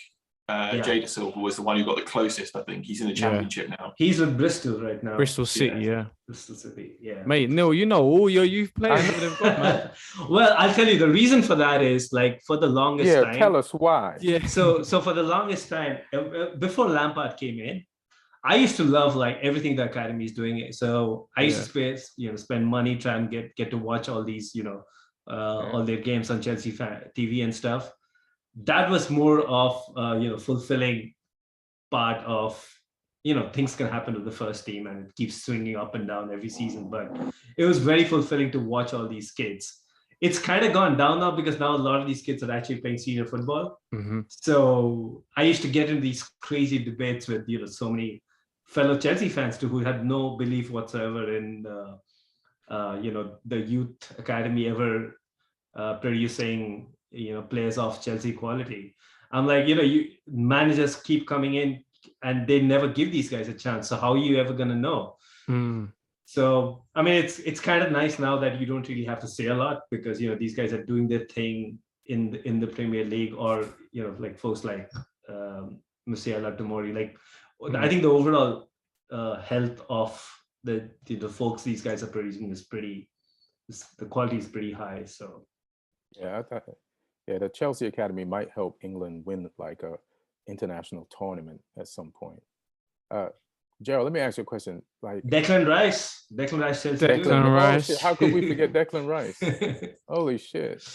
Jay De Silva was the one who got the closest. I think he's in the Championship now. He's with Bristol right now. Bristol City, Bristol City, yeah. Mate, Neil, all your youth players that they've got, man. Well, I'll tell you the reason for that is like for the longest time. Yeah, tell us why. Yeah. So for the longest time, before Lampard came in, I used to love like everything the academy is doing. So I used to spend money trying to get to watch all these, all their games on Chelsea TV and stuff. That was more of fulfilling part of things can happen to the first team and it keeps swinging up and down every season, but it was very fulfilling to watch all these kids. It's kind of gone down now because now a lot of these kids are actually playing senior football. Mm-hmm. So I used to get in these crazy debates with so many fellow Chelsea fans too who had no belief whatsoever in the youth academy ever producing players of Chelsea quality. I'm like, managers keep coming in and they never give these guys a chance. So how are you ever gonna know? So I mean, it's kind of nice now that you don't really have to say a lot because these guys are doing their thing in the Premier League, or like folks like Musiala, Tomori. Like I think the overall health of the folks these guys are producing is the quality is pretty high. So the Chelsea Academy might help England win like a international tournament at some point. Gerald, let me ask you a question. Like Declan Rice, Chelsea. Declan Rice. Oh, how could we forget Declan Rice? Holy shit.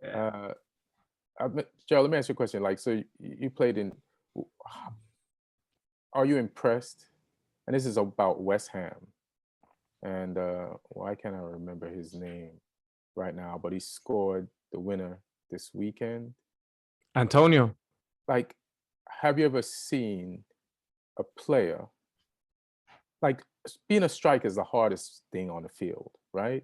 Yeah. Gerald, let me ask you a question. Like, so you played in. Are you impressed? And this is about West Ham. And why can't I remember his name right now? But he scored the winner this weekend. Antonio. Like, have you ever seen a player? Like, being a striker is the hardest thing on the field, right?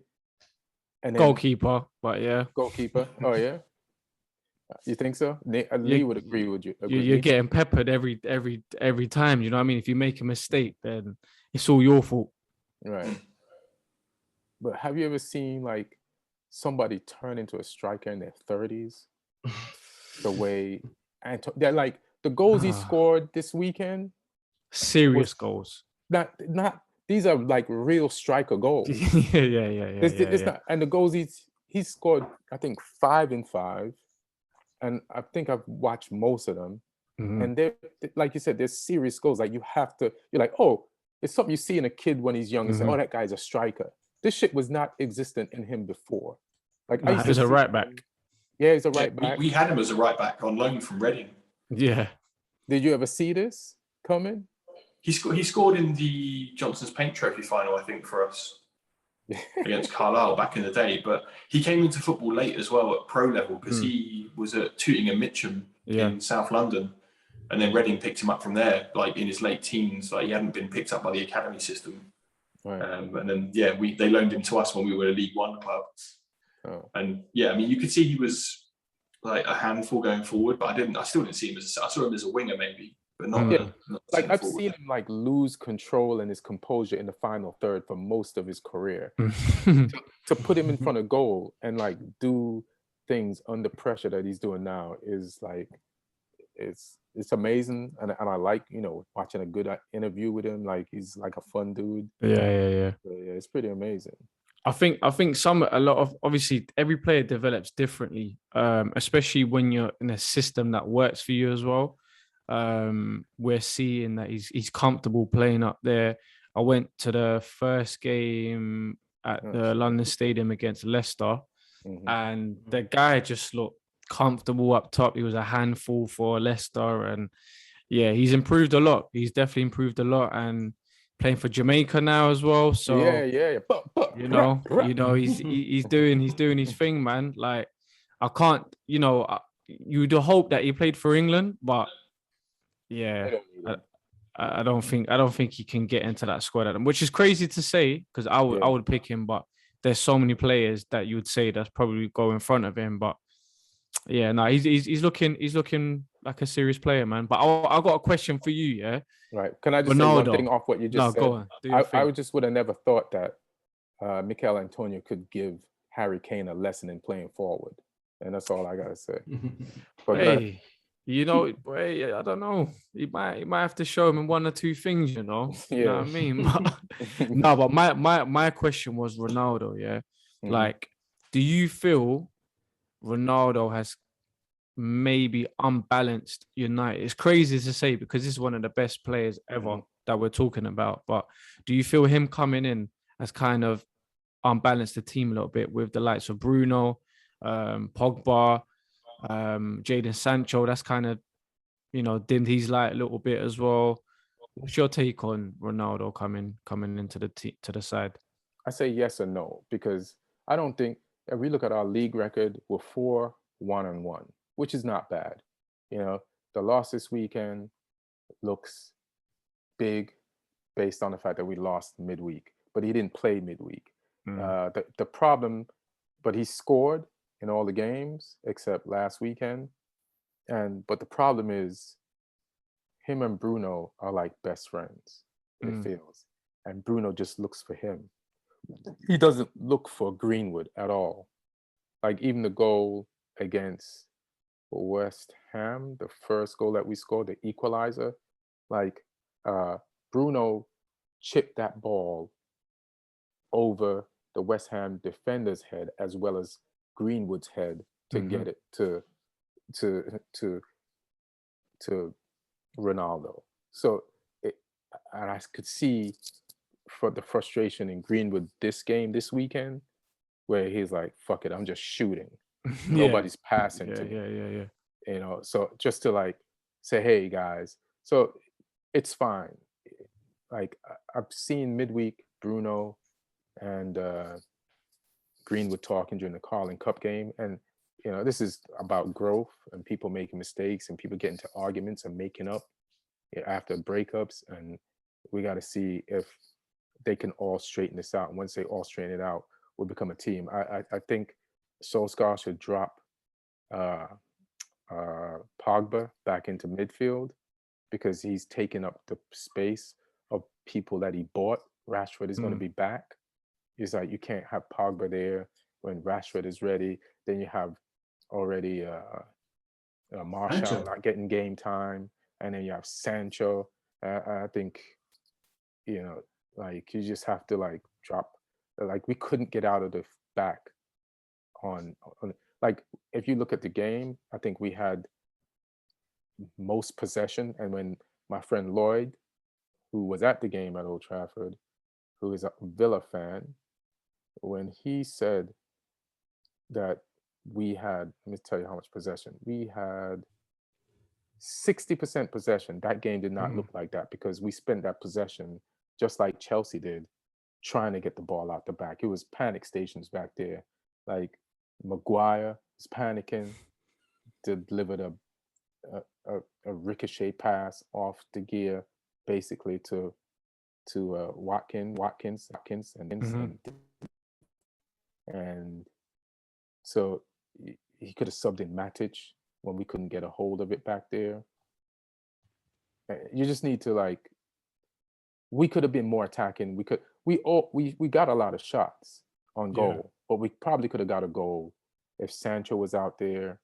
And then goalkeeper, but yeah. Goalkeeper. Oh yeah. You think so? Lee would agree with you. You're getting peppered every time. You know what I mean? If you make a mistake, then it's all your fault. Right. But have you ever seen like somebody turn into a striker in their 30s? The way they're like the goals he scored this weekend. Serious goals. Not these are like real striker goals. It's not, and the goals he scored, I think 5 in 5. And I think I've watched most of them. Mm-hmm. And they're, like you said, there's serious goals. Like you're like, oh, it's something you see in a kid when he's young and say, oh, that guy's a striker. This shit was not existent in him before. Like he was a right back. Yeah, he's a right back. We had him as a right back on loan from Reading. Yeah. Did you ever see this coming? He scored in the Johnson's Paint Trophy final, I think, for us. Against Carlisle back in the day, but he came into football late as well at pro level because he was at Tooting and Mitcham in South London, and then Reading picked him up from there, like in his late teens. Like he hadn't been picked up by the academy system, right. And then they loaned him to us when we were a League One club, and I mean you could see he was like a handful going forward, but I still didn't see him I saw him as a winger maybe. But not like I've seen him like lose control and his composure in the final third for most of his career. to put him in front of goal and like do things under pressure that he's doing now is like it's amazing, and I like watching a good interview with him. Like he's like a fun dude. Yeah. So, it's pretty amazing. I think a lot of obviously every player develops differently, especially when you're in a system that works for you as well. We're seeing that he's comfortable playing up there. I went to the first game at the London Stadium against Leicester, and the guy just looked comfortable up top. He was a handful for Leicester, and he's improved a lot. He's definitely improved a lot, and playing for Jamaica now as well. So he's doing his thing, man. Like I can't, you'd hope that he played for England, but. Yeah, I don't think he can get into that squad at them, which is crazy to say because I would pick him, but there's so many players that you would say that's probably go in front of him. But he's looking like a serious player, man. But I got a question for you, yeah. Right? Can I just say one thing off what you just said? Go on. I just would have never thought that Mikel Antonio could give Harry Kane a lesson in playing forward, and that's all I gotta say. But hey. I don't know. He might have to show him 1 or 2 things, You know what I mean? But my question was Ronaldo, yeah? Like, do you feel Ronaldo has maybe unbalanced United? It's crazy to say because this is one of the best players ever that we're talking about. But do you feel him coming in has kind of unbalanced the team a little bit with the likes of Bruno, Pogba, Jadon Sancho? That's kind of dimmed his light a little bit as well. What's your take on Ronaldo coming into the side? I say yes or no, because I don't think if we look at our league record, we're 4-1-1, which is not bad. The loss this weekend looks big based on the fact that we lost midweek, but he didn't play midweek. The problem, but he scored in all the games except last weekend. But the problem is him and Bruno are like best friends, it feels. And Bruno just looks for him. He doesn't look for Greenwood at all. Like even the goal against West Ham, the first goal that we scored, the equalizer, like Bruno chipped that ball over the West Ham defender's head as well as Greenwood's head to get it to Ronaldo. So and I could see for the frustration in Greenwood this weekend, where he's like, "Fuck it, I'm just shooting. Nobody's passing to me." So just to like say, "Hey guys," so it's fine. Like I've seen midweek Bruno and Greenwood talking during the Carling Cup game, and this is about growth and people making mistakes and people getting into arguments and making up after breakups, and we got to see if they can all straighten this out. And once they all straighten it out, we'll become a team. I think Solskjaer should drop Pogba back into midfield because he's taken up the space of people that he bought. Rashford is going to be back. It's like you can't have Pogba there when Rashford is ready. Then you have already Martial not getting game time, and then you have Sancho. I think, you know, like you just have to like drop. Like we couldn't get out of the back on like if you look at the game, I think we had most possession, and when my friend Lloyd, who was at the game at Old Trafford, who is a Villa fan, when he said that we had, let me tell you how much possession. We had 60% possession. That game did not look like that because we spent that possession just like Chelsea did, trying to get the ball out the back. It was panic stations back there. Like Maguire was panicking, delivered a ricochet pass off the gear, basically to Watkins, and so he could have subbed in Matic when we couldn't get a hold of it back there. You just need to like. We could have been more attacking. We got a lot of shots on goal, but we probably could have got a goal if Sancho was out there,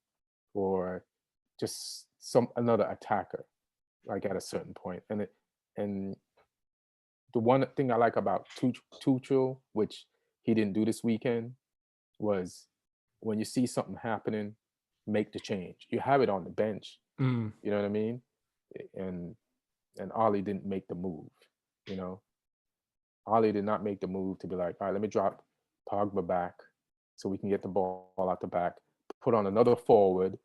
or just another attacker, like at a certain point. And the one thing I like about Tuchel, which he didn't do this weekend, was when you see something happening, make the change. You have it on the bench. You know what I mean? And Ollie didn't make the move. You know, Ollie did not make the move to be like, all right, let me drop Pogba back so we can get the ball out the back, put on another forward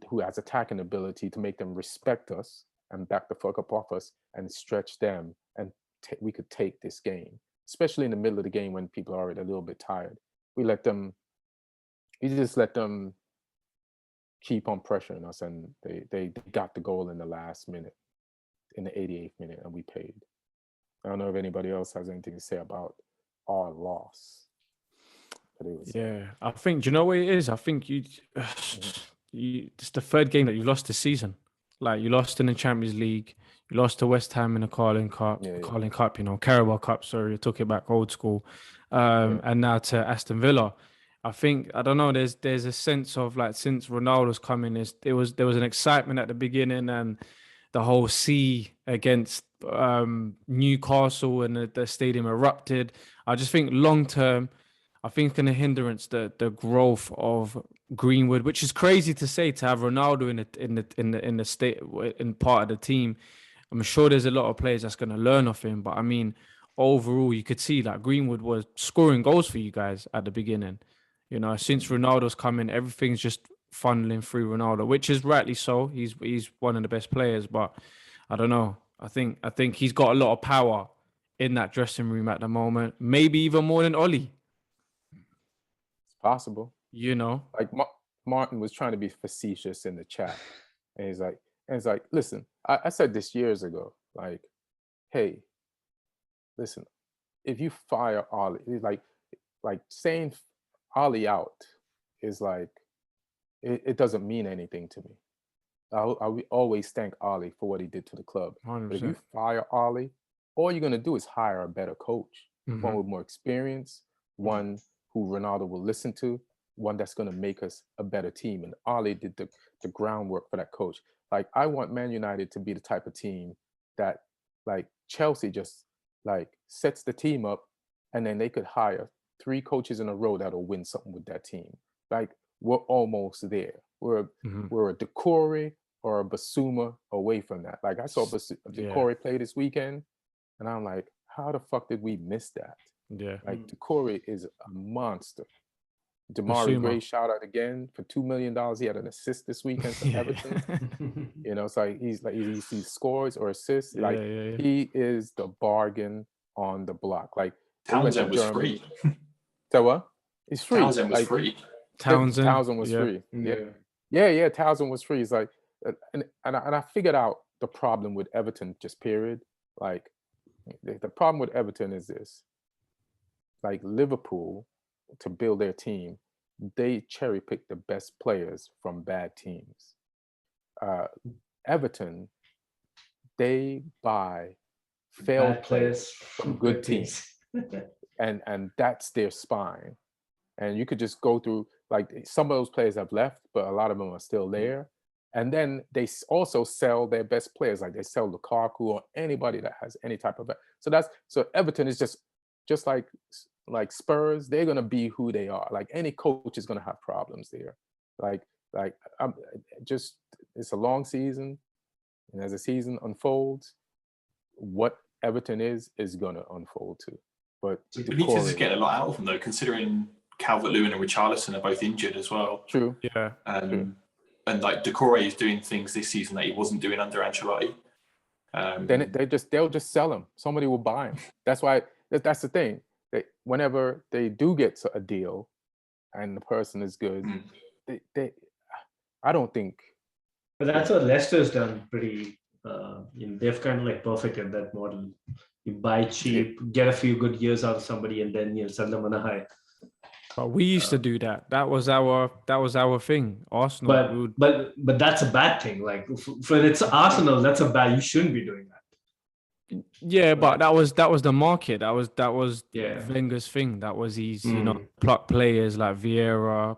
who has attacking ability to make them respect us and back the fuck up off us and stretch them, and we could take this game, especially in the middle of the game when people are already a little bit tired. We just let them keep on pressuring us, and they got the goal in the last minute, in the 88th minute, and we paid. I don't know if anybody else has anything to say about our loss. I think, do you know what it is? I think it's the third game that you've lost this season. Like you lost in the Champions League, you lost to West Ham in the Carling Cup, Carabao Cup. Sorry, you took it back old school, and now to Aston Villa. I think, I don't know. There's a sense of like, since Ronaldo's coming, there was an excitement at the beginning, and the whole C against Newcastle and the stadium erupted. I just think long term, I think it's going to hindrance the growth of Greenwood, which is crazy to say, to have Ronaldo in the state, in part of the team. I'm sure there's a lot of players that's going to learn off him, but I mean, overall, you could see that Greenwood was scoring goals for you guys at the beginning. You know, since Ronaldo's come in, everything's just funneling through Ronaldo, which is rightly so. He's one of the best players, but I don't know. I think he's got a lot of power in that dressing room at the moment, maybe even more than Ollie. It's possible. You know, like Martin was trying to be facetious in the chat, and he's like, listen, I said this years ago, like, hey, listen, if you fire Ollie, like saying Ollie out is like, it doesn't mean anything to me. I always thank Ollie for what he did to the club. 100%. But if you fire Ollie, all you're going to do is hire a better coach, one with more experience, one who Ronaldo will listen to, one that's going to make us a better team. And Ollie did the groundwork for that coach. Like, I want Man United to be the type of team that, like, Chelsea just, like, sets the team up, and then they could hire 3 coaches in a row that'll win something with that team. Like, we're almost there. We're a Decore or a Basuma away from that. Like, I saw Decore play this weekend, and I'm like, how the fuck did we miss that? Yeah. Like, Decore is a monster. Damari Gray, shout out again for $2 million. He had an assist this weekend for Everton. You know, it's like he scores or assists. He is the bargain on the block. Like, Townsend was free. So what? It's free. Townsend was free. Townsend was free. Yeah. Townsend was free. It's like, and I figured out the problem with Everton, just period. Like, The problem with Everton is this: like Liverpool, to build their team, they cherry pick the best players from bad teams. Everton, they buy failed players from good teams, and that's their spine. And you could just go through, like, some of those players have left, but a lot of them are still there. And then they also sell their best players, like they sell Lukaku or anybody that has any type of. So Everton is just like Spurs. They're gonna be who they are. Like any coach is gonna have problems there. Like I'm just it's a long season, and as the season unfolds, what Everton is gonna unfold too. But Benitez is getting a lot out of them though, considering Calvert-Lewin and Richarlison are both injured as well. True. Yeah. True. And like Decore is doing things this season that he wasn't doing under Ancelotti. Then they'll just sell him. Somebody will buy him. That's why. That's the thing. Whenever they do get a deal, and the person is good, I don't think. But that's what Leicester's done pretty. They've kind of like perfected that model. You buy cheap, get a few good years out of somebody, and then sell them on a high. But we used to do that. That was our thing. Arsenal. But that's a bad thing. Like for it's Arsenal, that's a bad. You shouldn't be doing that. Yeah, but that was the market. That was Wenger's thing. That was his, pluck players like Vieira.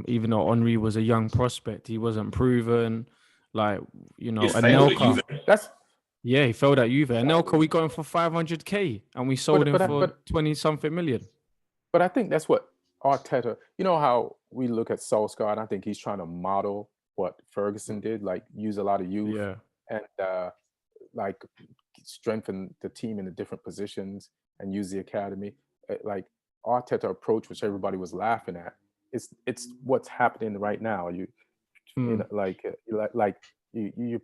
Even though Henry was a young prospect, he wasn't proven. Like Anelka. He failed at Juve. Anelka, we got him for 500k, and we sold him for 20-something million. But I think that's what Arteta, how we look at Solskjaer, and I think he's trying to model what Ferguson did, like use a lot of youth and like strengthen the team in the different positions and use the academy. Like Arteta approach, which everybody was laughing at, it's what's happening right now. Your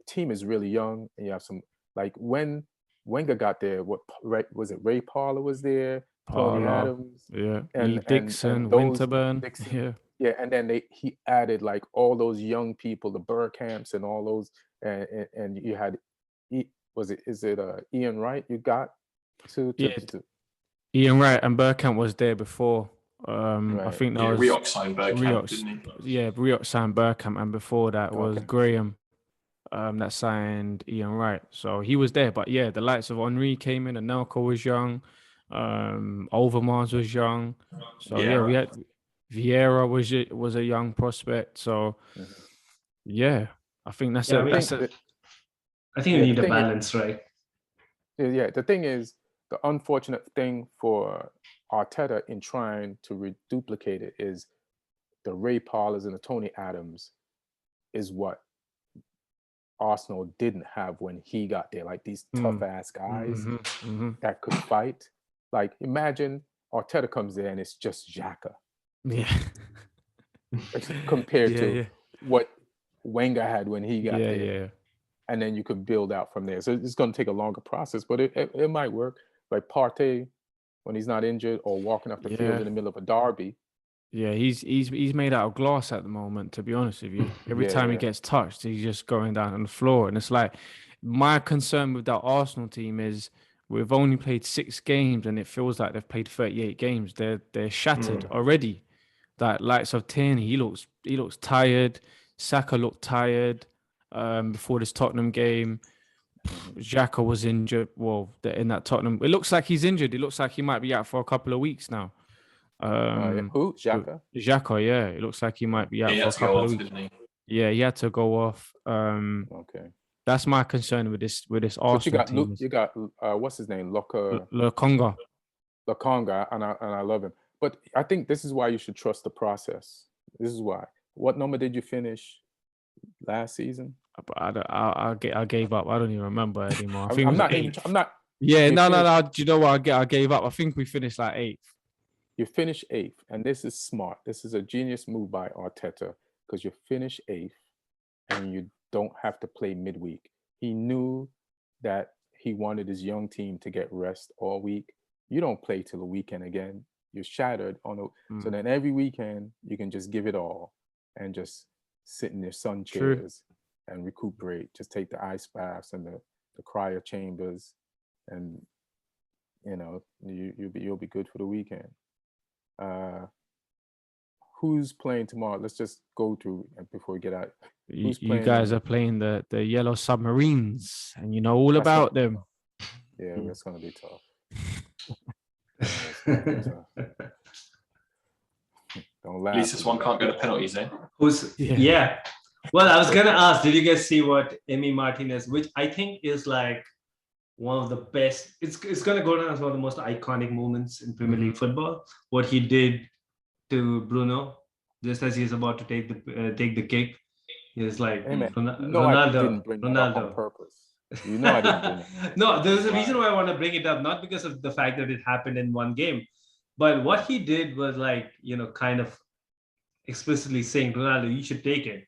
team is really young, and you have some, like when Wenger got there, was it Ray Parlour was there? Tony Adams, and Dixon, Winterburn, and then he added like all those young people, the Bergkamps and all those, and you had, Ian Wright you got to Ian Wright and Bergkamp was there before. I think that was Rioch signed Bergkamp, didn't he? Yeah, Rioch signed Bergkamp, and before that was Graham that signed Ian Wright. So he was there, but the likes of Henry came in, and Anelka was young. Overmars was young, so we had Vieira was a young prospect. So I think that's it. I think we need a balance, right? Yeah, the thing is, the unfortunate thing for Arteta in trying to duplicate it is the Ray Parlours and the Tony Adams is what Arsenal didn't have when he got there. Like these tough ass guys that could fight. Like imagine Arteta comes there and it's just Xhaka. Yeah. Compared to what Wenger had when he got there. Yeah. And then you could build out from there. So it's going to take a longer process, but it might work. Like Partey, when he's not injured or walking up the field in the middle of a derby. Yeah, he's made out of glass at the moment, to be honest with you. Every time he gets touched, he's just going down on the floor. And it's like, my concern with that Arsenal team is we've only played 6 games and it feels like they've played 38 games. They're shattered already. That likes of Tierney, he looks tired. Saka looked tired before this Tottenham game. Xhaka was injured. Well, in that Tottenham, it looks like he's injured. It looks like he might be out for a couple of weeks now. Who? Xhaka? Xhaka, yeah. It looks like he might be out for a couple of weeks. Yeah, he had to go off. Okay. That's my concern with this Arsenal team. You got what's his name? Lokonga, and I love him. But I think this is why you should trust the process. This is why. What number did you finish last season? I gave up. I don't even remember anymore. I think I'm not. Yeah, no. Do you know what? I gave up. I think we finished like 8th. You finished 8th, and this is smart. This is a genius move by Arteta because you finish 8th, and you don't have to play midweek. He knew that he wanted his young team to get rest all week. You don't play till the weekend again. You're shattered so then every weekend you can just give it all and just sit in your sun chairs and recuperate. Just take the ice baths and the cryo chambers and you'll be good for the weekend. Who's playing tomorrow? Let's just go through before we get out. You guys are playing the Yellow Submarines, and you know all about them. Yeah, that's gonna be tough. Don't laugh. At least this one can't go to penalties, eh? Yeah. Well, I was gonna ask, did you guys see what Emi Martinez, which I think is like one of the best, it's gonna go down as one of the most iconic moments in Premier League football. What he did to Bruno, just as he's about to take the kick, he's like, hey, man, Ronaldo. I didn't bring that up on purpose. You know I didn't bring it up. No, there's a reason why I want to bring it up, not because of the fact that it happened in one game, but what he did was like, kind of explicitly saying, Ronaldo, you should take it.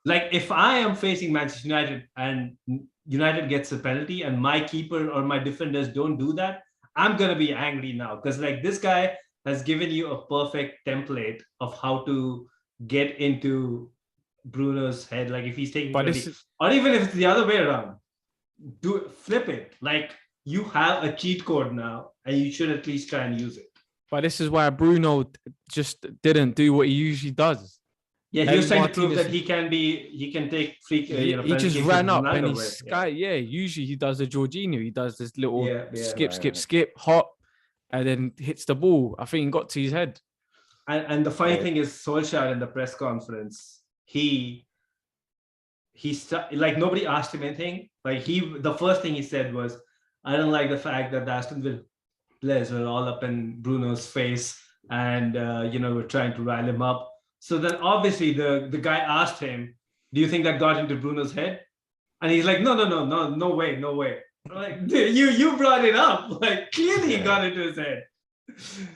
Like if I am facing Manchester United and United gets a penalty and my keeper or my defenders don't do that, I'm going to be angry now, because like this guy has given you a perfect template of how to get into Bruno's head. Like if he's taking penalty, or even if it's the other way around, flip it. Like you have a cheat code now and you should at least try and use it. But this is why Bruno just didn't do what he usually does. Yeah, he was trying to prove that he can take free. He just ran up and usually he does the Jorginho. He does this little skip, hop, and then hits the ball. I think he got to his head. And the funny thing is, Solskjaer in the press conference, he like nobody asked him anything. Like the first thing he said was, "I don't like the fact that the Aston Villa players were all up in Bruno's face, and we're trying to rile him up." So then obviously the guy asked him, "Do you think that got into Bruno's head?" And he's like, no way. I'm like, dude, you brought it up. Like clearly he got into his head.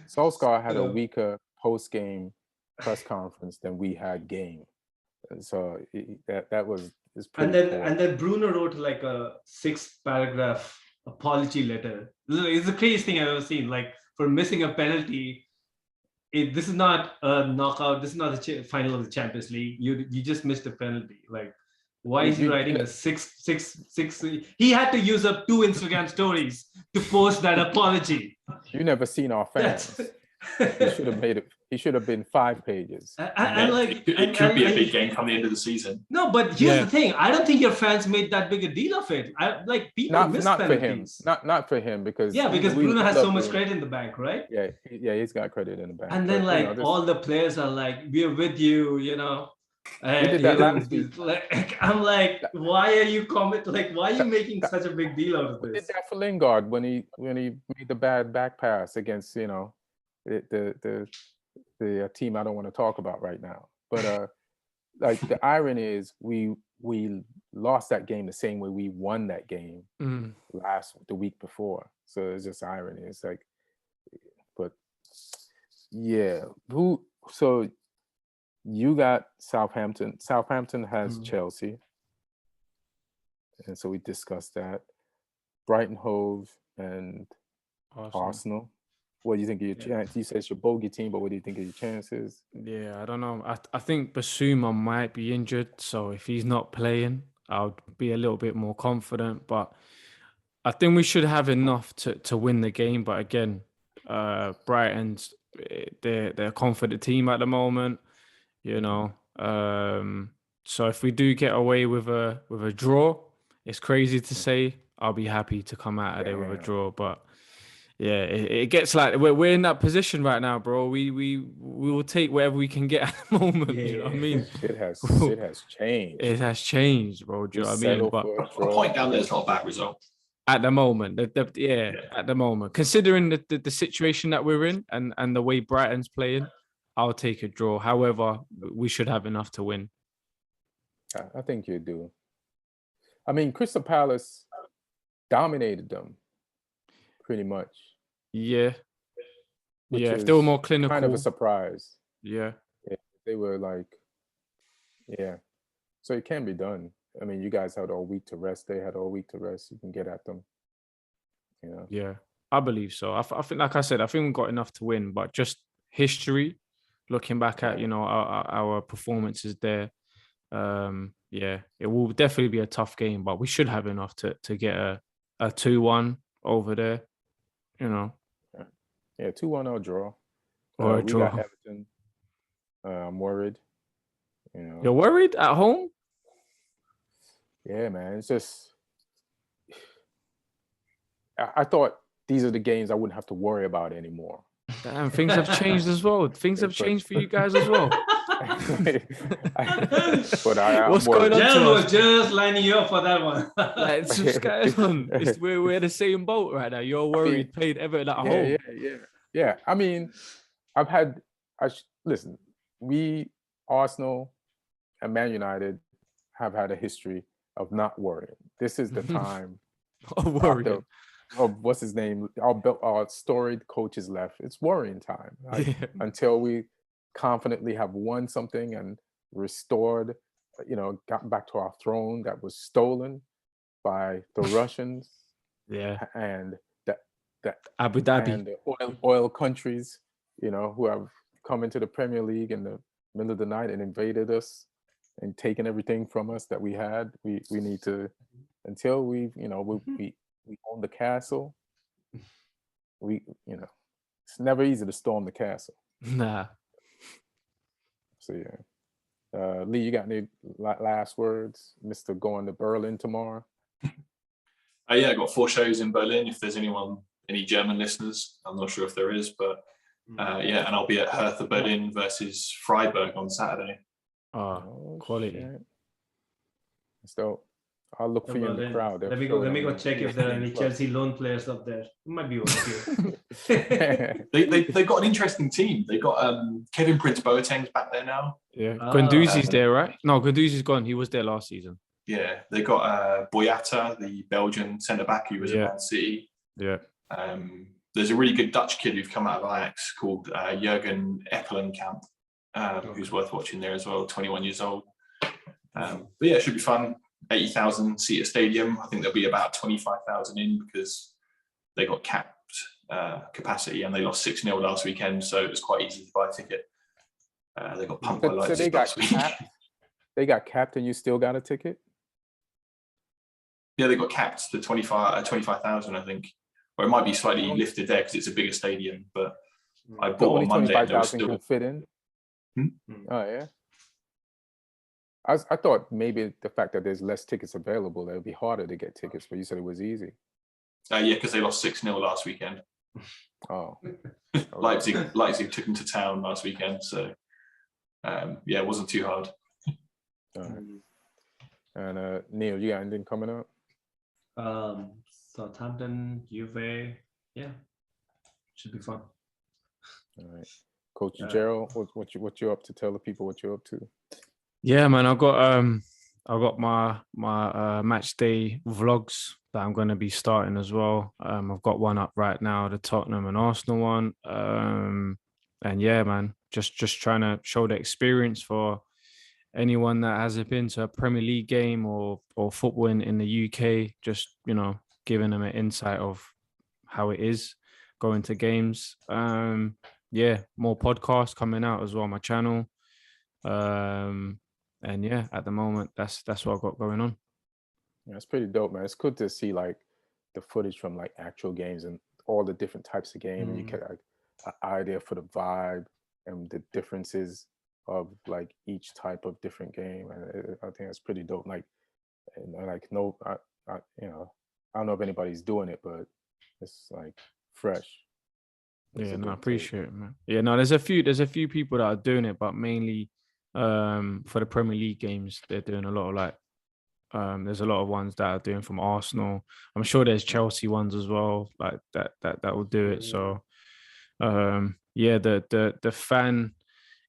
Solskjaer had a weaker post-game press conference than we had game. So that was pretty and then Bruno wrote like a 6-paragraph apology letter. It's the craziest thing I've ever seen. Like for missing a penalty. This is not a knockout. This is not the final of the Champions League. You just missed a penalty. Like, why is he writing a 6? He had to use up 2 Instagram stories to post that apology. You never seen our fans. He should have made it. He should have been 5 pages. It could be a big game come the end of the season. No, but here's the thing. I don't think your fans made that big a deal of it. People miss penalties. For him. Not for him because Bruno has so much credit in the bank, right? Yeah, he's got credit in the bank. And then all the players are like, "We're with you," We did that last week. I'm like, why are you why are you making such a big deal out of this? We did that for Lingard when he made the bad back pass against the team I don't want to talk about right now. But the irony is we lost that game the same way we won that game the week before. So it's just irony. It's like, but yeah, so you got Southampton. Southampton has Chelsea. And so we discussed that. Brighton Hove and Arsenal. What do you think of your chance? You said it's your bogey team, but what do you think of your chances? Yeah, I don't know. I think Basuma might be injured, so if he's not playing, I'll be a little bit more confident. But I think we should have enough to win the game. But again, Brighton's they're a confident team at the moment, So if we do get away with a draw, it's crazy to say. I'll be happy to come out of there with a draw, but. Yeah, it gets like we're in that position right now, bro. We will take whatever we can get at the moment. You know what I mean? It has changed. It has changed, bro. Do you know what I mean? But a point down there is not a bad result. At the moment, at the moment, considering the situation that we're in and the way Brighton's playing, I'll take a draw. However, we should have enough to win. I think you do. I mean, Crystal Palace dominated them pretty much. Yeah. If they were more clinical. Kind of a surprise. Yeah. They were like, So it can be done. I mean, you guys had all week to rest. They had all week to rest. You can get at them. Yeah, I believe so. I think, like I said, I think we've got enough to win, but just history, looking back at, our performances there, it will definitely be a tough game, but we should have enough to get a 2-1 over there. You know. Yeah, 2-1 or draw. Or a we draw. got Everton. I'm worried. You know. You're worried at home? Yeah, man. It's just I thought these are the games I wouldn't have to worry about anymore. Damn, things have changed as well. Things have changed for you guys as well. But I'm What's going on? Gerald was just lining you up for that one. Like, it's just going on. We're in the same boat right now. You're worried, playing Everton at home. Yeah. I mean, listen, we, Arsenal and Man United have had a history of not worrying. This is the time of worrying. What's his name? Our storied coaches left. It's worrying time. Until we confidently have won something and restored, gotten back to our throne that was stolen by the Russians. Yeah. And that Abu Dhabi and the oil countries, who have come into the Premier League in the middle of the night and invaded us and taken everything from us that we had. We need to, until we own the castle. It's never easy to storm the castle. Nah. So yeah, Lee, you got any last words, Mr. Going to Berlin tomorrow? Yeah, I got 4 shows in Berlin. If there's any German listeners, I'm not sure if there is, but and I'll be at Hertha Berlin versus Freiburg on Saturday. Oh, quality. So I'll look for you in the crowd. Let me go check if there are any Chelsea loan players up there. It might be over here. They've got an interesting team. They've got Kevin Prince Boateng's back there now. Yeah, Guendouzi's there, right? No, Guendouzi's gone. He was there last season. Yeah, they got Boyata, the Belgian centre back who was at Man City. Yeah. There's a really good Dutch kid who's come out of Ajax called Jurgen Eppelenkamp, who's worth watching there as well. 21 years old. But yeah, it should be fun. 80,000 seater stadium. I think there'll be about 25,000 in because they got capped capacity and they lost 6-0 last weekend, so it was quite easy to buy a ticket. They got pumped by Leipzig. So they got capped. They got capped, and you still got a ticket? Yeah, they got capped to 25,000, I think, or it might be slightly lifted there because it's a bigger stadium. But I bought on Monday. 25,000 can fit in. Oh yeah. I thought maybe the fact that there's less tickets available, it would be harder to get tickets, but you said it was easy. Yeah, because they lost 6-0 last weekend. Oh. Leipzig took them to town last weekend, so it wasn't too hard. All right. And Neil, you got anything coming up? Southampton, Juve, should be fun. All right, Coach Gerald, what you up to? Tell the people what you're up to. Yeah, man, I got my match day vlogs that I'm going to be starting as well. I've got one up right now, the Tottenham and Arsenal one. And yeah, man, just trying to show the experience for anyone that hasn't been to a Premier League game or football in the UK. Just giving them an insight of how it is going to games. More podcasts coming out as well on my channel. And yeah, at the moment, that's what I've got going on. Yeah, it's pretty dope, man. It's good to see like the footage from like actual games and all the different types of games. And you get like an idea for the vibe and the differences of like each type of different game. And I think it's pretty dope. Like, I don't know if anybody's doing it, but it's like fresh. I appreciate it, man. Yeah, no, there's a few people that are doing it, but mainly for the Premier League games, they're doing a lot of there's a lot of ones that are doing from Arsenal. I'm sure there's Chelsea ones as well, like that will do it. So the fan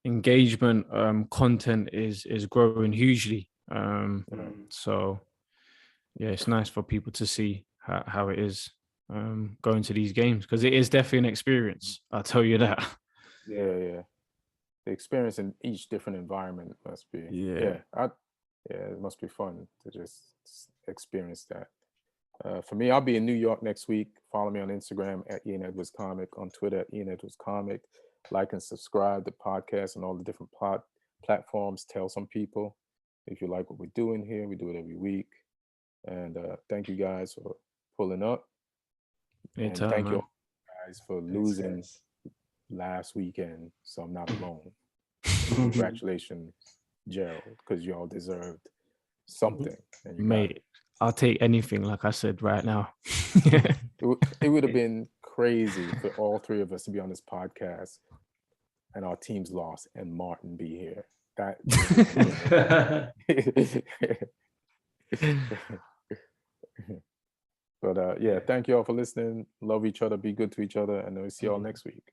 engagement content is growing hugely. So yeah, it's nice for people to see how it is going to these games, because it is definitely an experience. I'll tell you that. Yeah. The experience in each different environment must be it must be fun to just experience that. For me, I'll be in New York next week. Follow me on Instagram at Ian Edwards Comic, on Twitter at Ian Edwards Comic. Like and subscribe to podcasts on all the different platforms. Tell some people if you like what we're doing here. We do it every week. And thank you guys for pulling up. And thank you all guys for losing last weekend, so I'm not alone. Congratulations, Gerald, because y'all deserved something. And mate, I'll take anything, like I said right now. It would have been crazy for all three of us to be on this podcast and our teams lost and Martin be here. But yeah, thank you all for listening. Love each other, be good to each other, and we'll see y'all next week.